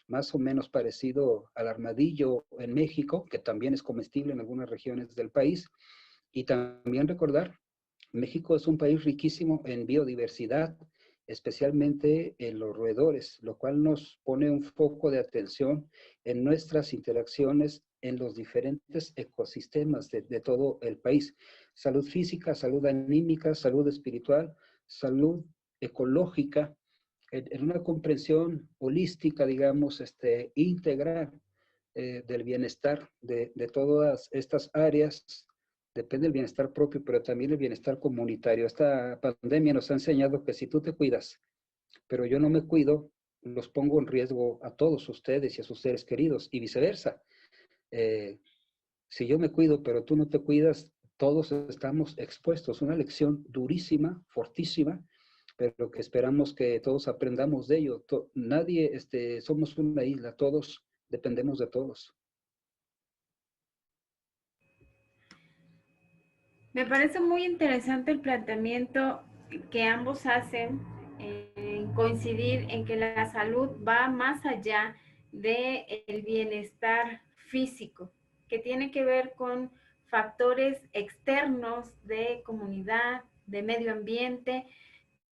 más o menos parecido al armadillo en México, que también es comestible en algunas regiones del país. Y también recordar, México es un país riquísimo en biodiversidad, especialmente en los roedores, lo cual nos pone un foco de atención en nuestras interacciones en los diferentes ecosistemas de todo el país. Salud física, salud anímica, salud espiritual, salud ecológica, en una comprensión holística, digamos, integral del bienestar de todas estas áreas. Depende del bienestar propio, pero también el bienestar comunitario. Esta pandemia nos ha enseñado que si tú te cuidas, pero yo no me cuido, los pongo en riesgo a todos ustedes y a sus seres queridos, y viceversa. Si yo me cuido, pero tú no te cuidas, todos estamos expuestos. Una lección durísima, fortísima, pero que esperamos que todos aprendamos de ello. Nadie, somos una isla, todos dependemos de todos. Me parece muy interesante el planteamiento que ambos hacen en coincidir en que la salud va más allá del bienestar físico, que tiene que ver con factores externos de comunidad, de medio ambiente,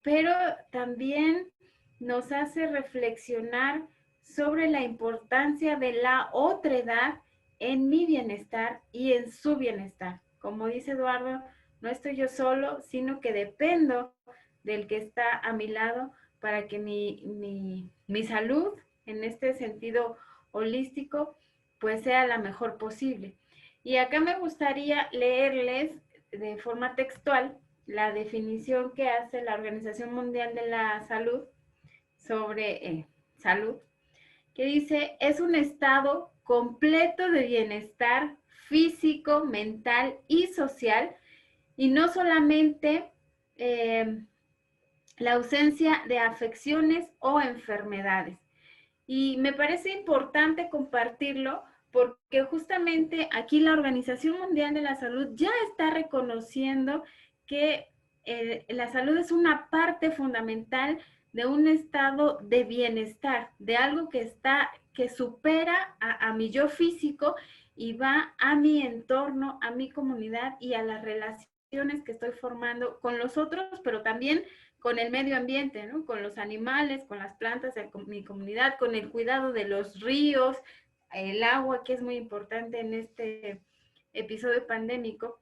pero también nos hace reflexionar sobre la importancia de la otredad en mi bienestar y en su bienestar. Como dice Eduardo, no estoy yo solo, sino que dependo del que está a mi lado para que mi salud, en este sentido holístico, pues sea la mejor posible. Y acá me gustaría leerles de forma textual la definición que hace la Organización Mundial de la Salud sobre salud, que dice, es un estado completo de bienestar físico, mental y social, y no solamente la ausencia de afecciones o enfermedades. Y me parece importante compartirlo porque justamente aquí la Organización Mundial de la Salud ya está reconociendo que la salud es una parte fundamental de un estado de bienestar, de algo que supera a mi yo físico y va a mi entorno, a mi comunidad y a las relaciones que estoy formando con los otros, pero también con el medio ambiente, ¿no? Con los animales, con las plantas de mi comunidad, con el cuidado de los ríos, el agua, que es muy importante en este episodio pandémico.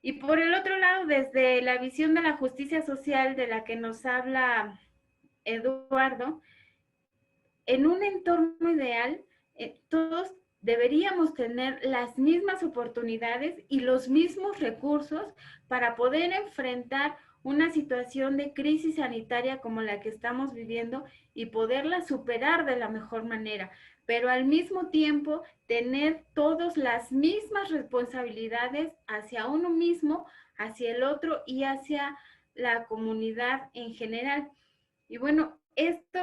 Y por el otro lado, desde la visión de la justicia social de la que nos habla Eduardo, en un entorno ideal, todos deberíamos tener las mismas oportunidades y los mismos recursos para poder enfrentar una situación de crisis sanitaria como la que estamos viviendo y poderla superar de la mejor manera, pero al mismo tiempo tener todos las mismas responsabilidades hacia uno mismo, hacia el otro y hacia la comunidad en general. Y bueno, esto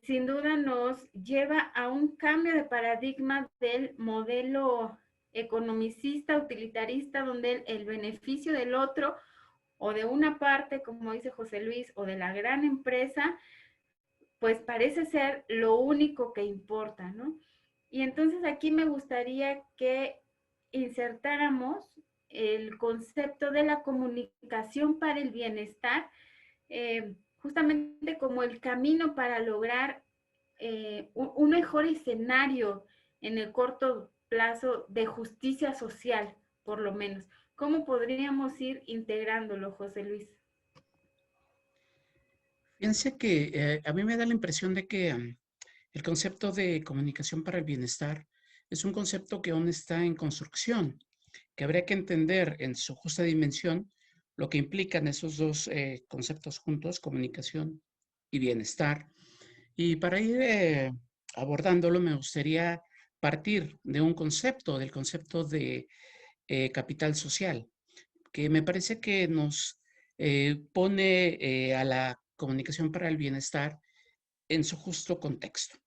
sin duda nos lleva a un cambio de paradigma del modelo economicista, utilitarista, donde el beneficio del otro o de una parte, como dice José Luis, o de la gran empresa, pues parece ser lo único que importa, ¿no? Y entonces aquí me gustaría que insertáramos el concepto de la comunicación para el bienestar, justamente como el camino para lograr un mejor escenario en el corto plazo de justicia social, por lo menos. ¿Cómo podríamos ir integrándolo, José Luis? Fíjense que a mí me da la impresión de que el concepto de comunicación para el bienestar es un concepto que aún está en construcción, que habría que entender en su justa dimensión lo que implican esos dos conceptos juntos, comunicación y bienestar. Y para ir abordándolo, me gustaría partir de un concepto, del concepto de capital social, que me parece que nos pone a la comunicación para el bienestar en su justo contexto.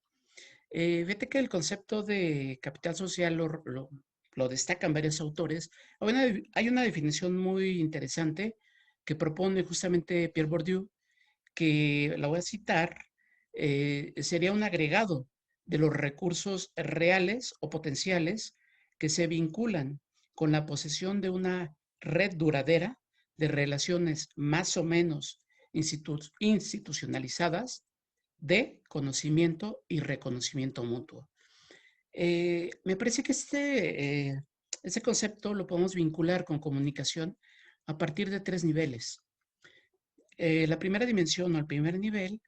Vete que el concepto de capital social lo destacan varios autores. Hay una definición muy interesante que propone justamente Pierre Bourdieu, que la voy a citar, sería un agregado de los recursos reales o potenciales que se vinculan con la posesión de una red duradera de relaciones más o menos institucionalizadas de conocimiento y reconocimiento mutuo. Me parece que este concepto lo podemos vincular con comunicación a partir de 3 niveles. La primera dimensión o el primer nivel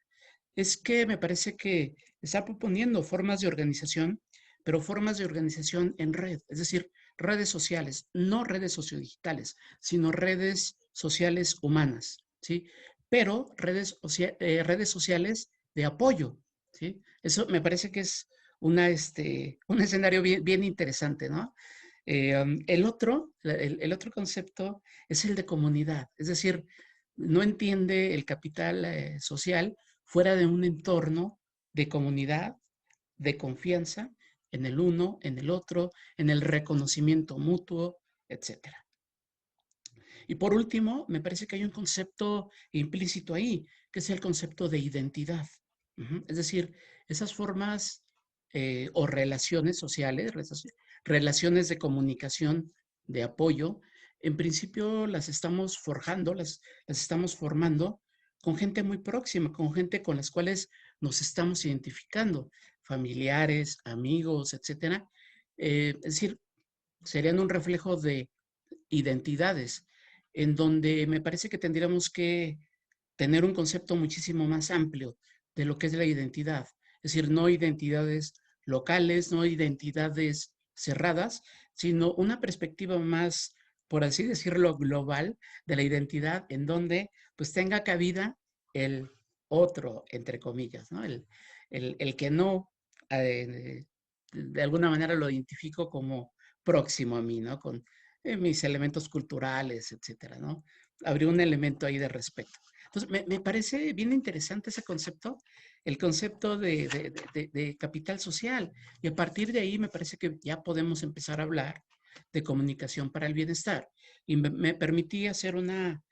es que me parece que está proponiendo formas de organización, pero formas de organización en red, es decir, redes sociales, no redes sociodigitales, sino redes sociales humanas, ¿sí? Pero redes sociales de apoyo, ¿sí? Eso me parece que es un escenario bien interesante, ¿no? El otro concepto es el de comunidad, es decir, no entiende el capital social fuera de un entorno de comunidad, de confianza en el uno, en el otro, en el reconocimiento mutuo, etc. Y por último, me parece que hay un concepto implícito ahí, que es el concepto de identidad. Es decir, esas formas o relaciones sociales, relaciones de comunicación, de apoyo, en principio las estamos forjando, las estamos formando con gente muy próxima, con gente con las cuales nos estamos identificando, familiares, amigos, etcétera. Es decir, serían un reflejo de identidades, en donde me parece que tendríamos que tener un concepto muchísimo más amplio de lo que es la identidad. Es decir, no identidades locales, no identidades cerradas, sino una perspectiva más, por así decirlo, global de la identidad, en donde pues tenga cabida el otro, entre comillas, ¿no? El que no, de alguna manera lo identifico como próximo a mí, ¿no? Con mis elementos culturales, etcétera, ¿no? Habría un elemento ahí de respeto. Entonces, me parece bien interesante ese concepto, el concepto de capital social. Y a partir de ahí me parece que ya podemos empezar a hablar de comunicación para el bienestar. Y me permití hacer una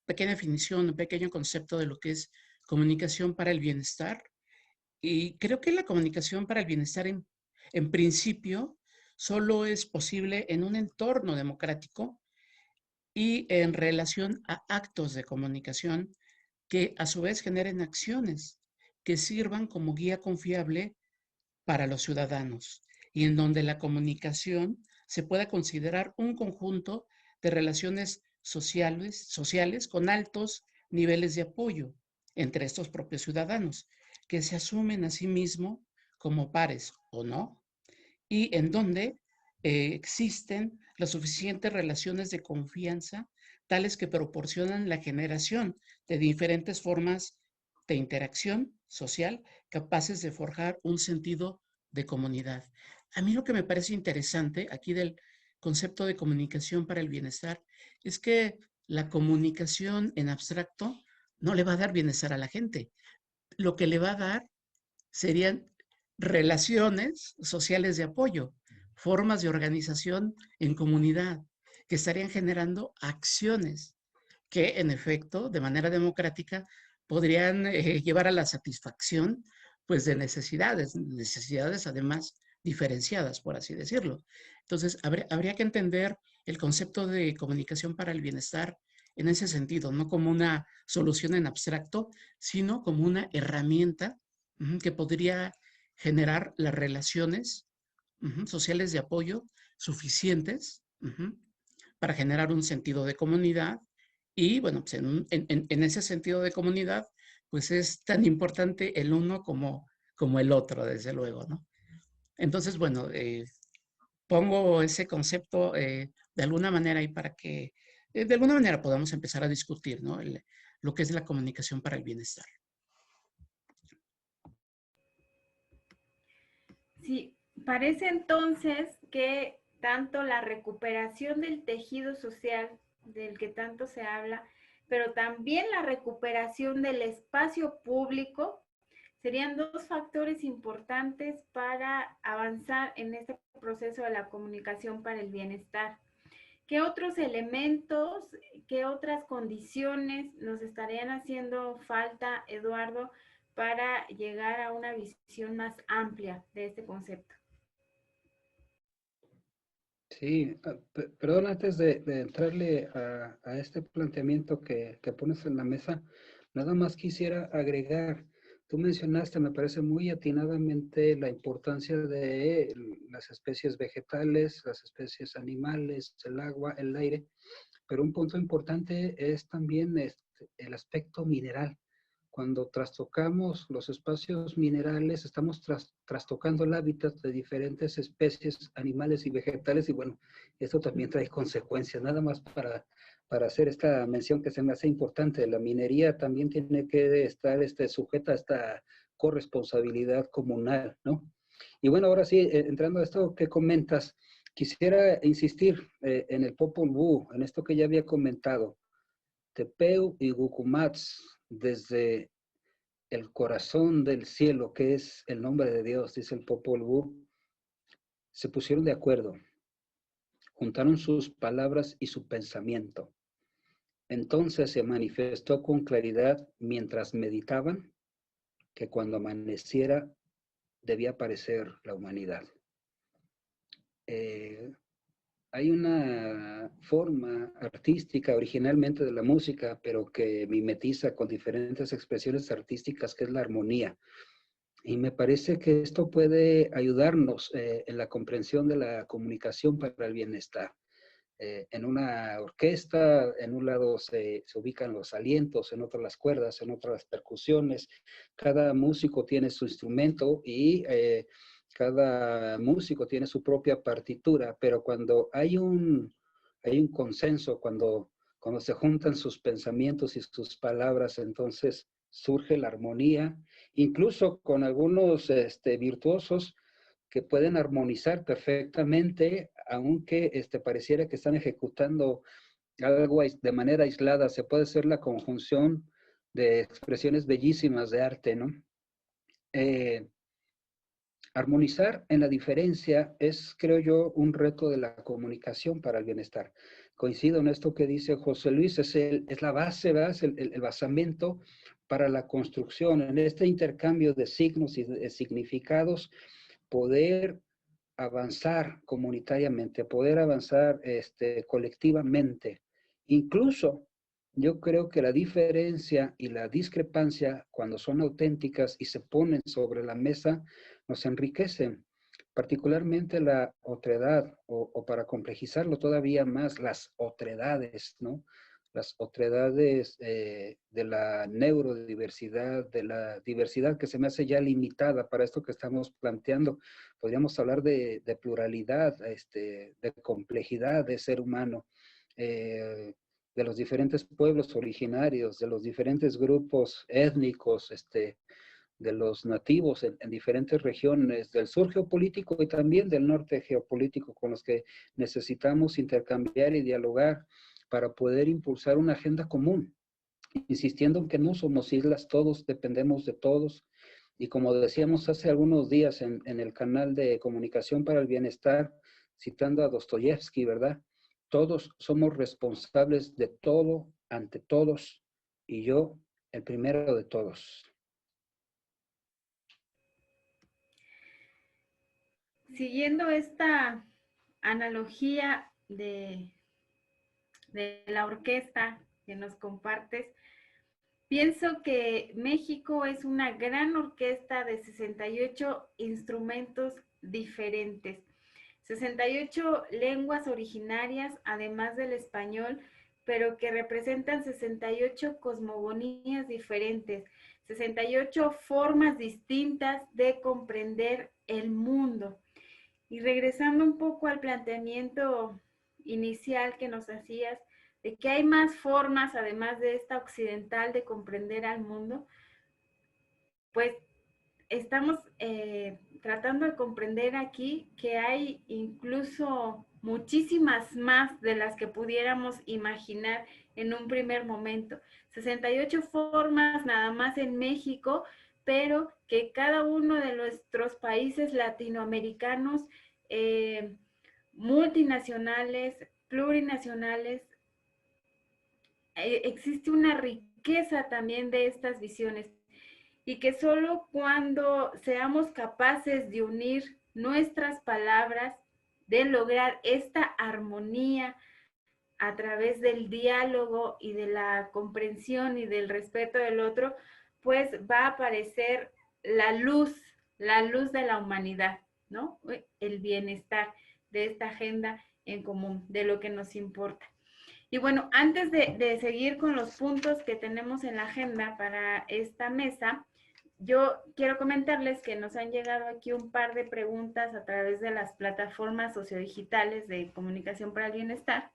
pequeña definición, un pequeño concepto de lo que es comunicación para el bienestar. Y creo que la comunicación para el bienestar en principio solo es posible en un entorno democrático y en relación a actos de comunicación que a su vez generen acciones que sirvan como guía confiable para los ciudadanos y en donde la comunicación se pueda considerar un conjunto de relaciones sociales con altos niveles de apoyo entre estos propios ciudadanos, que se asumen a sí mismos como pares o no, y en donde existen las suficientes relaciones de confianza tales que proporcionan la generación de diferentes formas de interacción social capaces de forjar un sentido de comunidad. A mí lo que me parece interesante aquí del concepto de comunicación para el bienestar es que la comunicación en abstracto no le va a dar bienestar a la gente. Lo que le va a dar serían relaciones sociales de apoyo, formas de organización en comunidad que estarían generando acciones que en efecto, de manera democrática, podrían llevar a la satisfacción pues de necesidades además diferenciadas, por así decirlo. Entonces, habría que entender el concepto de comunicación para el bienestar en ese sentido, no como una solución en abstracto, sino como una herramienta que podría generar las relaciones sociales de apoyo suficientes para generar un sentido de comunidad. Y bueno, pues en ese sentido de comunidad, pues es tan importante el uno como el otro, desde luego, ¿no? Entonces, bueno, pongo ese concepto de alguna manera ahí para que de alguna manera podamos empezar a discutir, ¿no? Lo que es la comunicación para el bienestar. Sí, parece entonces que tanto la recuperación del tejido social del que tanto se habla, pero también la recuperación del espacio público serían dos factores importantes para avanzar en este proceso de la comunicación para el bienestar. ¿Qué otros elementos, qué otras condiciones nos estarían haciendo falta, Eduardo, para llegar a una visión más amplia de este concepto? Sí, perdón, antes de entrarle a este planteamiento que pones en la mesa, nada más quisiera agregar, tú mencionaste, me parece muy atinadamente la importancia de las especies vegetales, las especies animales, el agua, el aire, pero un punto importante es también el aspecto mineral. Cuando trastocamos los espacios minerales, estamos trastocando el hábitat de diferentes especies animales y vegetales, y bueno, esto también trae consecuencias. Nada más para hacer esta mención que se me hace importante, la minería también tiene que estar sujeta a esta corresponsabilidad comunal, ¿no? Y bueno, ahora sí, entrando a esto que comentas, quisiera insistir en el Popol Vuh, en esto que ya había comentado. Tepeu y Gucumats, desde el corazón del cielo, que es el nombre de Dios, dice el Popol Vuh, se pusieron de acuerdo, juntaron sus palabras y su pensamiento. Entonces se manifestó con claridad mientras meditaban que cuando amaneciera debía aparecer la humanidad. Hay una forma artística originalmente de la música, pero que mimetiza con diferentes expresiones artísticas, que es la armonía. Y me parece que esto puede ayudarnos en la comprensión de la comunicación para el bienestar. En una orquesta, en un lado se ubican los alientos, en otro las cuerdas, en otro las percusiones. Cada músico tiene su instrumento y cada músico tiene su propia partitura, pero cuando hay un consenso, cuando se juntan sus pensamientos y sus palabras, entonces surge la armonía, incluso con algunos virtuosos que pueden armonizar perfectamente, aunque pareciera que están ejecutando algo de manera aislada. Se puede hacer la conjunción de expresiones bellísimas de arte, ¿no? Armonizar en la diferencia es, creo yo, un reto de la comunicación para el bienestar. Coincido en esto que dice José Luis, es la base, ¿verdad? El basamento para la construcción. En este intercambio de signos y de significados, poder avanzar comunitariamente, a poder avanzar colectivamente. Incluso yo creo que la diferencia y la discrepancia, cuando son auténticas y se ponen sobre la mesa, nos enriquecen, particularmente la otredad, o para complejizarlo todavía más, las otredades, ¿no? Las otredades de la neurodiversidad, de la diversidad que se me hace ya limitada para esto que estamos planteando. Podríamos hablar de pluralidad, de complejidad de ser humano, de los diferentes pueblos originarios, de los diferentes grupos étnicos, de los nativos en diferentes regiones, del sur geopolítico y también del norte geopolítico, con los que necesitamos intercambiar y dialogar para poder impulsar una agenda común, insistiendo en que no somos islas, todos dependemos de todos. Y como decíamos hace algunos días en el canal de Comunicación para el Bienestar, citando a Dostoyevsky, ¿verdad? Todos somos responsables de todo ante todos, y yo el primero de todos. Siguiendo esta analogía de la orquesta que nos compartes, pienso que México es una gran orquesta de 68 instrumentos diferentes, 68 lenguas originarias, además del español, pero que representan 68 cosmogonías diferentes, 68 formas distintas de comprender el mundo. Y regresando un poco al planteamiento inicial que nos hacías, de que hay más formas, además de esta occidental, de comprender al mundo, pues estamos tratando de comprender aquí que hay incluso muchísimas más de las que pudiéramos imaginar en un primer momento. 68 formas nada más en México, pero que cada uno de nuestros países latinoamericanos, multinacionales, plurinacionales, existe una riqueza también de estas visiones, y que solo cuando seamos capaces de unir nuestras palabras, de lograr esta armonía a través del diálogo y de la comprensión y del respeto del otro, pues va a aparecer la luz de la humanidad, ¿no? El bienestar de esta agenda en común, de lo que nos importa. Y bueno, antes de seguir con los puntos que tenemos en la agenda para esta mesa, yo quiero comentarles que nos han llegado aquí un par de preguntas a través de las plataformas sociodigitales de Comunicación para el Bienestar.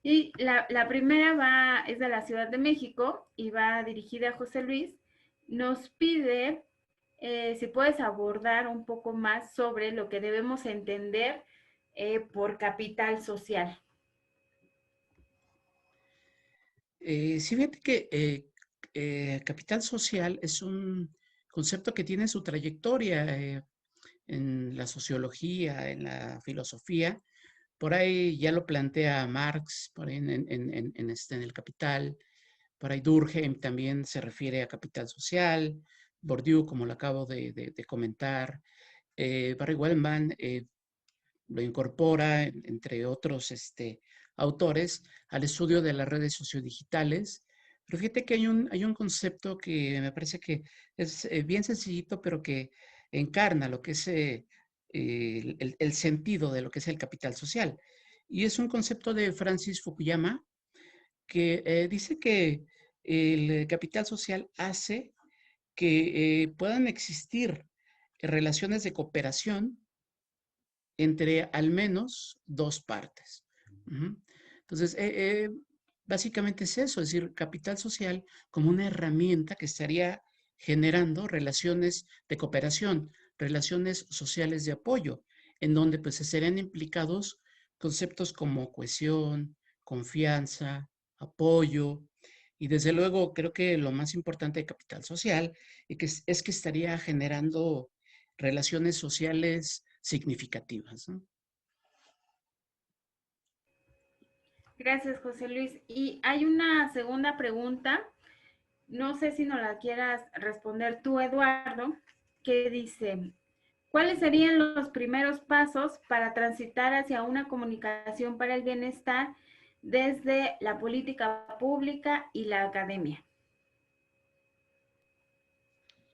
Y la primera es de la Ciudad de México y va dirigida a José Luis. Nos pide si puedes abordar un poco más sobre lo que debemos entender por capital social. Sí, fíjate que capital social es un concepto que tiene su trayectoria en la sociología, en la filosofía. Por ahí ya lo plantea Marx, por ahí en el Capital. Por ahí Durkheim también se refiere a capital social. Bourdieu, como lo acabo de comentar. Barry Wellman lo incorpora, entre otros autores, al estudio de las redes sociodigitales. Pero fíjate que hay un concepto que me parece que es bien sencillito, pero que encarna lo que es el sentido de lo que es el capital social. Y es un concepto de Francis Fukuyama que dice que el capital social hace que puedan existir relaciones de cooperación entre al menos dos partes. Entonces, básicamente es eso, es decir, capital social como una herramienta que estaría generando relaciones de cooperación, relaciones sociales de apoyo, en donde pues se serían implicados conceptos como cohesión, confianza, apoyo, y desde luego creo que lo más importante de capital social es que estaría generando relaciones sociales significativas, ¿no? Gracias, José Luis. Y hay una segunda pregunta, no sé si nos la quieras responder tú, Eduardo, que dice, ¿Cuáles serían los primeros pasos para transitar hacia una comunicación para el bienestar desde la política pública y la academia?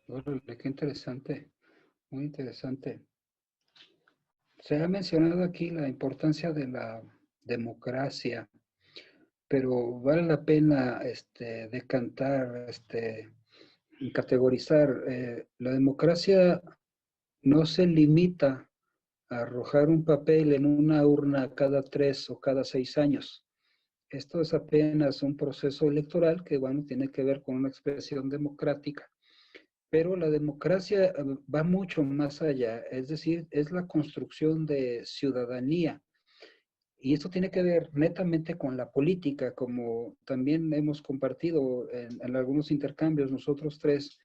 Órale, qué interesante, muy interesante. Se ha mencionado aquí la importancia de la democracia, pero vale la pena decantar, categorizar. La democracia no se limita a arrojar un papel en una urna cada 3 o cada 6 años. Esto es apenas un proceso electoral que, bueno, tiene que ver con una expresión democrática. Pero la democracia va mucho más allá, es decir, es la construcción de ciudadanía. Y esto tiene que ver netamente con la política, como también hemos compartido en algunos intercambios nosotros tres,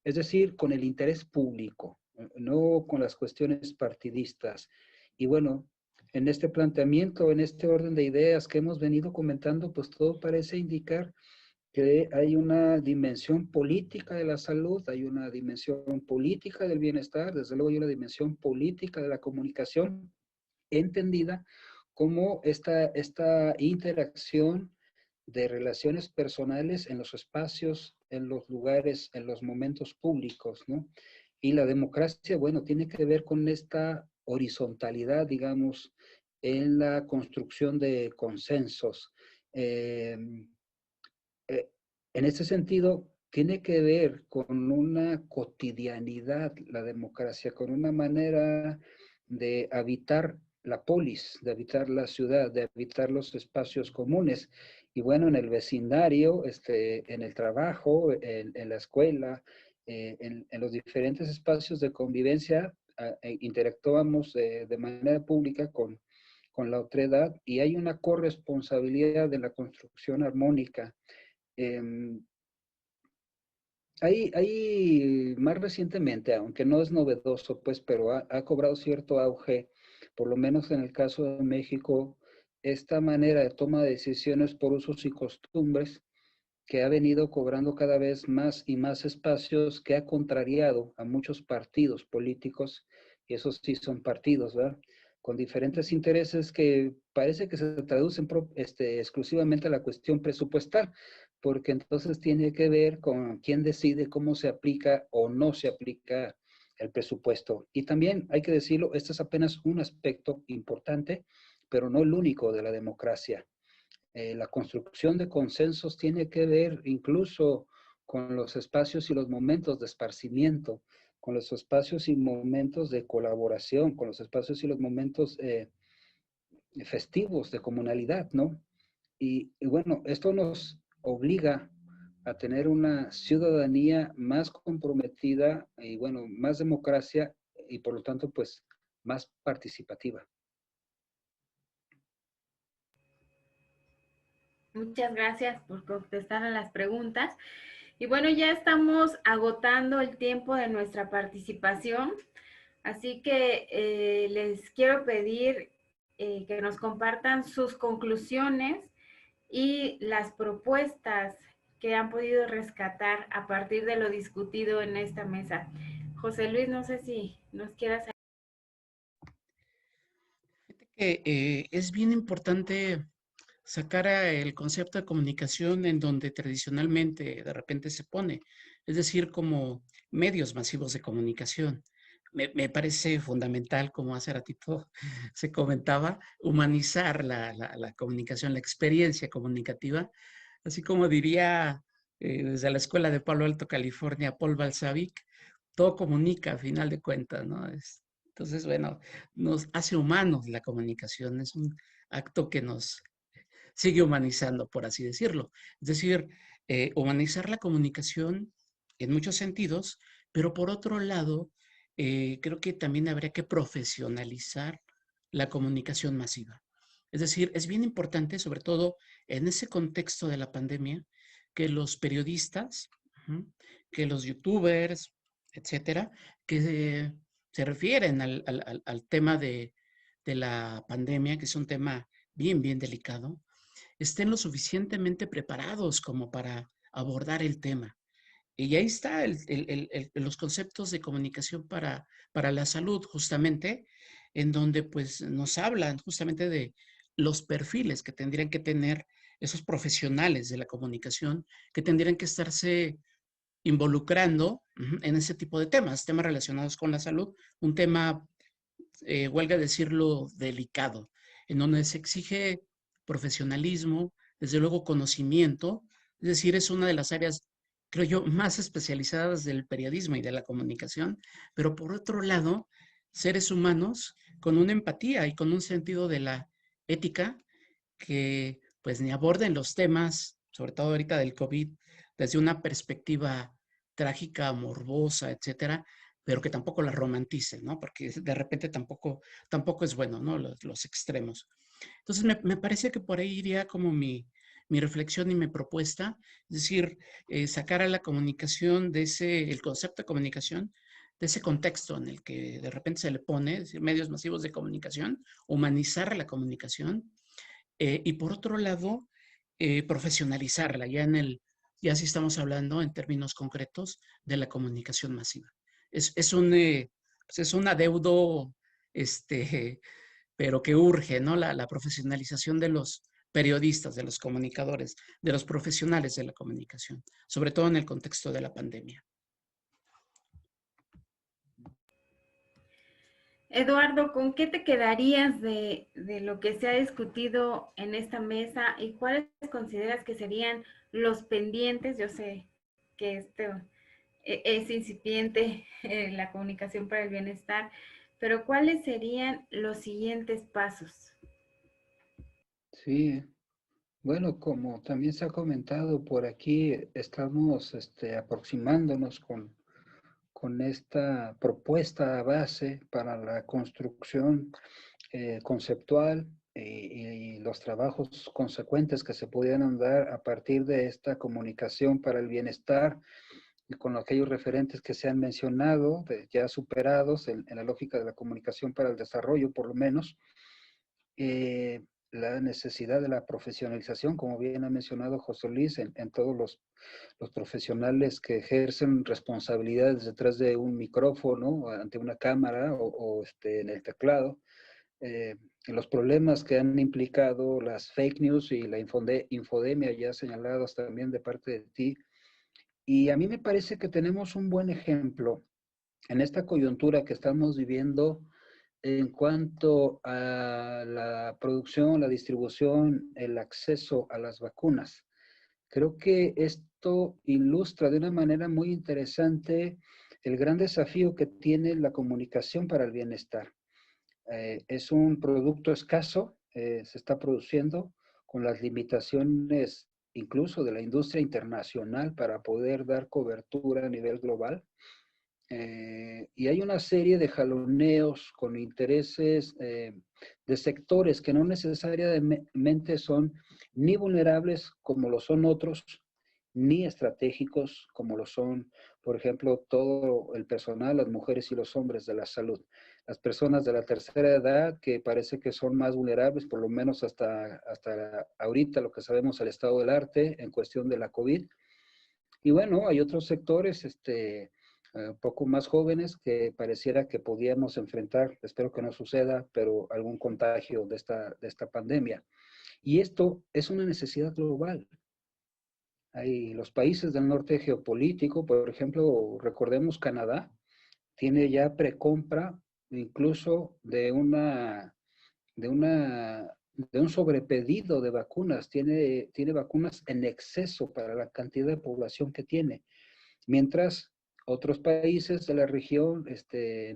es decir, con el interés público, no con las cuestiones partidistas. Y bueno, en este planteamiento, en este orden de ideas que hemos venido comentando, pues todo parece indicar que hay una dimensión política de la salud, hay una dimensión política del bienestar, desde luego hay una dimensión política de la comunicación, entendida como esta interacción de relaciones personales en los espacios, en los lugares, en los momentos públicos, ¿no? Y la democracia, bueno, tiene que ver con esta horizontalidad, digamos, en la construcción de consensos. En ese sentido, tiene que ver con una cotidianidad, la democracia, con una manera de habitar la polis, de habitar la ciudad, de habitar los espacios comunes. Y bueno, en el vecindario, en el trabajo, en la escuela, en los diferentes espacios de convivencia, interactuamos de manera pública con la otredad y hay una corresponsabilidad de la construcción armónica. Hay más recientemente, aunque no es novedoso, pues, pero ha cobrado cierto auge, por lo menos en el caso de México, esta manera de toma de decisiones por usos y costumbres que ha venido cobrando cada vez más y más espacios, que ha contrariado a muchos partidos políticos, y esos sí son partidos, ¿verdad? Con diferentes intereses que parece que se traducen exclusivamente a la cuestión presupuestal, porque entonces tiene que ver con quién decide cómo se aplica o no se aplica el presupuesto. Y también hay que decirlo, este es apenas un aspecto importante, pero no el único de la democracia. La construcción de consensos tiene que ver incluso con los espacios y los momentos de esparcimiento, con los espacios y momentos de colaboración, con los espacios y los momentos festivos de comunalidad, ¿no? Y bueno, esto nos obliga a tener una ciudadanía más comprometida y bueno, más democracia y por lo tanto pues más participativa. Muchas gracias por contestar a las preguntas. Y bueno, ya estamos agotando el tiempo de nuestra participación, así que les quiero pedir que nos compartan sus conclusiones y las propuestas que han podido rescatar a partir de lo discutido en esta mesa. José Luis, no sé si nos quieras. Es bien importante sacar el concepto de comunicación en donde tradicionalmente de repente se pone, es decir, como medios masivos de comunicación. Me parece fundamental, como hace ratito se comentaba, humanizar la comunicación, la experiencia comunicativa, así como diría desde la escuela de Palo Alto, California, Paul Balzavic, todo comunica a final de cuentas, ¿no? Entonces, bueno, nos hace humanos la comunicación, es un acto que nos sigue humanizando, por así decirlo. Es decir, humanizar la comunicación en muchos sentidos, pero por otro lado, creo que también habría que profesionalizar la comunicación masiva. Es decir, es bien importante, sobre todo en ese contexto de la pandemia, que los periodistas, que los youtubers, etcétera, que se refieren al tema de la pandemia, que es un tema bien, bien delicado, estén lo suficientemente preparados como para abordar el tema. Y ahí está los conceptos de comunicación para la salud, justamente, en donde pues nos hablan justamente de los perfiles que tendrían que tener esos profesionales de la comunicación, que tendrían que estarse involucrando en ese tipo de temas relacionados con la salud, un tema, huelga decirlo, delicado, en donde se exige profesionalismo, desde luego conocimiento, es decir, es una de las áreas, creo yo, más especializadas del periodismo y de la comunicación, pero por otro lado, seres humanos con una empatía y con un sentido de la ética que pues ni aborden los temas, sobre todo ahorita del COVID, desde una perspectiva trágica, morbosa, etcétera, pero que tampoco la romanticen, ¿no? Porque de repente tampoco es bueno, ¿no? Los extremos. Entonces, me parece que por ahí iría como mi reflexión y mi propuesta, es decir, sacar a la comunicación el concepto de comunicación, de ese contexto en el que de repente se le pone, es decir, medios masivos de comunicación, humanizar la comunicación, y por otro lado, profesionalizarla, ya sí estamos hablando en términos concretos de la comunicación masiva. Pues es un adeudo, este, pero que urge, ¿no? La profesionalización de los periodistas, de los comunicadores, de los profesionales de la comunicación, sobre todo en el contexto de la pandemia. Eduardo, ¿con qué te quedarías de lo que se ha discutido en esta mesa y cuáles consideras que serían los pendientes? Yo sé que es incipiente la comunicación para el bienestar, pero ¿cuáles serían los siguientes pasos? Sí, bueno, como también se ha comentado por aquí, estamos aproximándonos con esta propuesta base para la construcción conceptual y los trabajos consecuentes que se pudieran dar a partir de esta comunicación para el bienestar y con aquellos referentes que se han mencionado, ya superados en la lógica de la comunicación para el desarrollo, por lo menos. La necesidad de la profesionalización, como bien ha mencionado José Luis, en todos los profesionales que ejercen responsabilidades detrás de un micrófono, ante una cámara o en el teclado, los problemas que han implicado las fake news y la infodemia ya señaladas también de parte de ti. Y a mí me parece que tenemos un buen ejemplo en esta coyuntura que estamos viviendo en cuanto a la producción, la distribución, el acceso a las vacunas. Creo que esto ilustra de una manera muy interesante el gran desafío que tiene la comunicación para el bienestar. Es un producto escaso, se está produciendo con las limitaciones incluso de la industria internacional para poder dar cobertura a nivel global. Y hay una serie de jaloneos con intereses de sectores que no necesariamente son ni vulnerables como lo son otros, ni estratégicos como lo son, por ejemplo, todo el personal, las mujeres y los hombres de la salud. Las personas de la tercera edad que parece que son más vulnerables, por lo menos hasta ahorita lo que sabemos el estado del arte en cuestión de la COVID. Y bueno, hay otros sectores, poco más jóvenes que pareciera que podíamos enfrentar, espero que no suceda, pero algún contagio de esta pandemia. Y esto es una necesidad global. Hay los países del norte geopolítico, por ejemplo, recordemos Canadá, tiene ya precompra incluso de un sobrepedido de vacunas, tiene vacunas en exceso para la cantidad de población que tiene. Mientras otros países de la región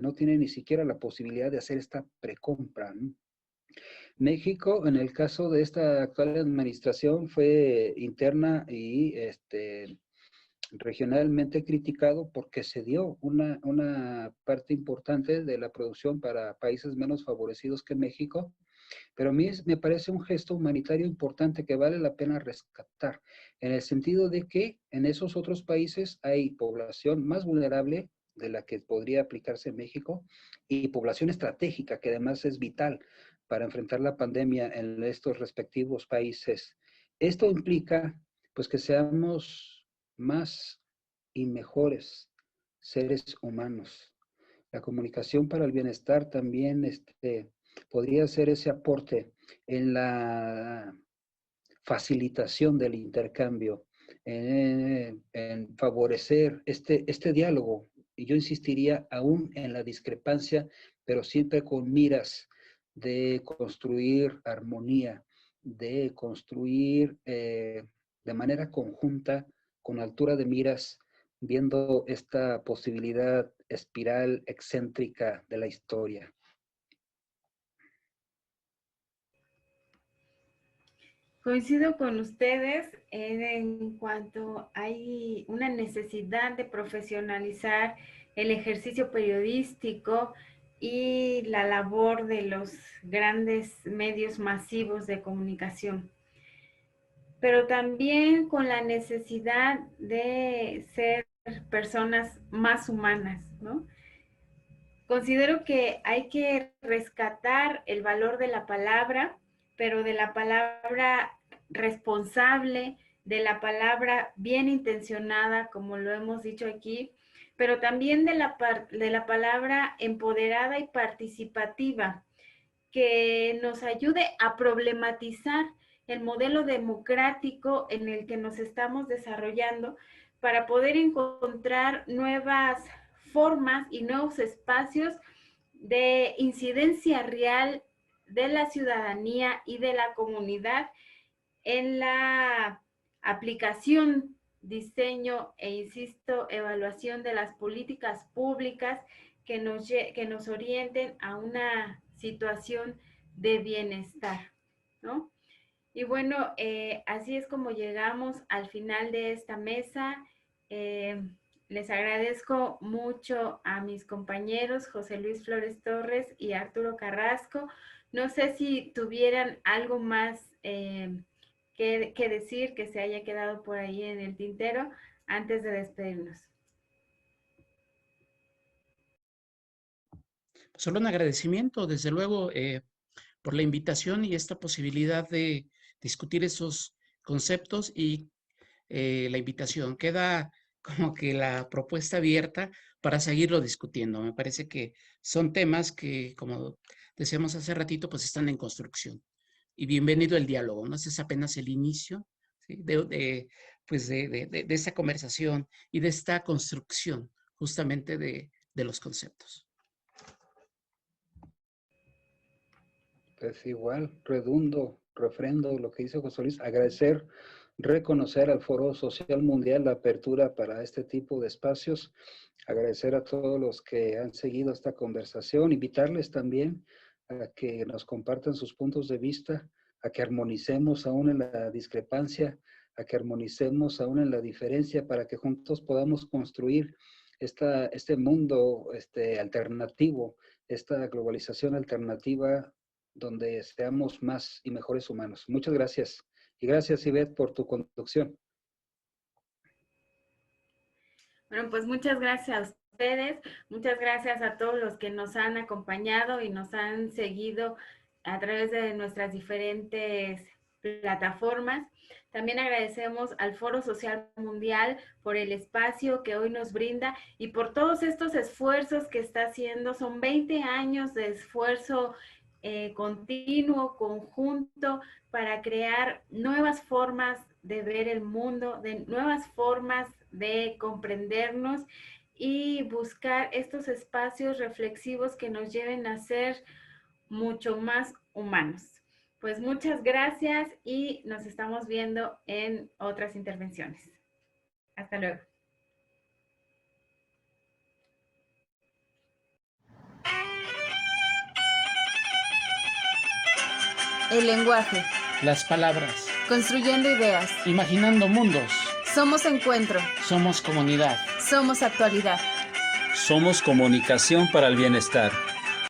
no tienen ni siquiera la posibilidad de hacer esta precompra, ¿no? México, en el caso de esta actual administración, fue interna y regionalmente criticado porque se dio una parte importante de la producción para países menos favorecidos que México. Pero a mí me parece un gesto humanitario importante que vale la pena rescatar, en el sentido de que en esos otros países hay población más vulnerable de la que podría aplicarse en México y población estratégica que además es vital para enfrentar la pandemia en estos respectivos países. Esto implica pues que seamos más y mejores seres humanos. La comunicación para el bienestar también podría ser ese aporte en la facilitación del intercambio, en favorecer este diálogo. Y yo insistiría aún en la discrepancia, pero siempre con miras de construir armonía, de construir de manera conjunta, con altura de miras, viendo esta posibilidad espiral excéntrica de la historia. Coincido con ustedes en cuanto hay una necesidad de profesionalizar el ejercicio periodístico y la labor de los grandes medios masivos de comunicación, pero también con la necesidad de ser personas más humanas, ¿no? Considero que hay que rescatar el valor de la palabra, pero de la palabra responsable, de la palabra bien intencionada, como lo hemos dicho aquí, pero también de la palabra empoderada y participativa, que nos ayude a problematizar el modelo democrático en el que nos estamos desarrollando para poder encontrar nuevas formas y nuevos espacios de incidencia real de la ciudadanía y de la comunidad en la aplicación, diseño e, insisto, evaluación de las políticas públicas que nos orienten a una situación de bienestar, ¿no? Y bueno, así es como llegamos al final de esta mesa. Les agradezco mucho a mis compañeros José Luis Flores Torres y Arturo Carrasco. No sé si tuvieran algo más que decir, que se haya quedado por ahí en el tintero antes de despedirnos. Solo un agradecimiento, desde luego, por la invitación y esta posibilidad de discutir esos conceptos y la invitación. Queda como que la propuesta abierta para seguirlo discutiendo. Me parece que son temas que, como decíamos hace ratito, pues están en construcción. Y bienvenido el diálogo, ¿no? Ese es apenas el inicio, ¿sí? de esta conversación y de esta construcción justamente de los conceptos. Pues igual, refrendo lo que dice José Luis, agradecer, reconocer al Foro Social Mundial la apertura para este tipo de espacios, agradecer a todos los que han seguido esta conversación, invitarles también a que nos compartan sus puntos de vista, a que armonicemos aún en la discrepancia, a que armonicemos aún en la diferencia para que juntos podamos construir este mundo alternativo, esta globalización alternativa donde seamos más y mejores humanos. Muchas gracias. Y gracias, Ivette, por tu conducción. Bueno, pues muchas gracias a ustedes, muchas gracias a todos los que nos han acompañado y nos han seguido a través de nuestras diferentes plataformas. También agradecemos al Foro Social Mundial por el espacio que hoy nos brinda y por todos estos esfuerzos que está haciendo. Son 20 años de esfuerzo continuo, conjunto, para crear nuevas formas de ver el mundo, de nuevas formas de comprendernos y buscar estos espacios reflexivos que nos lleven a ser mucho más humanos. Pues muchas gracias y nos estamos viendo en otras intervenciones. Hasta luego. El lenguaje. Las palabras. Construyendo ideas. Imaginando mundos. Somos encuentro. Somos comunidad. Somos actualidad. Somos comunicación para el bienestar.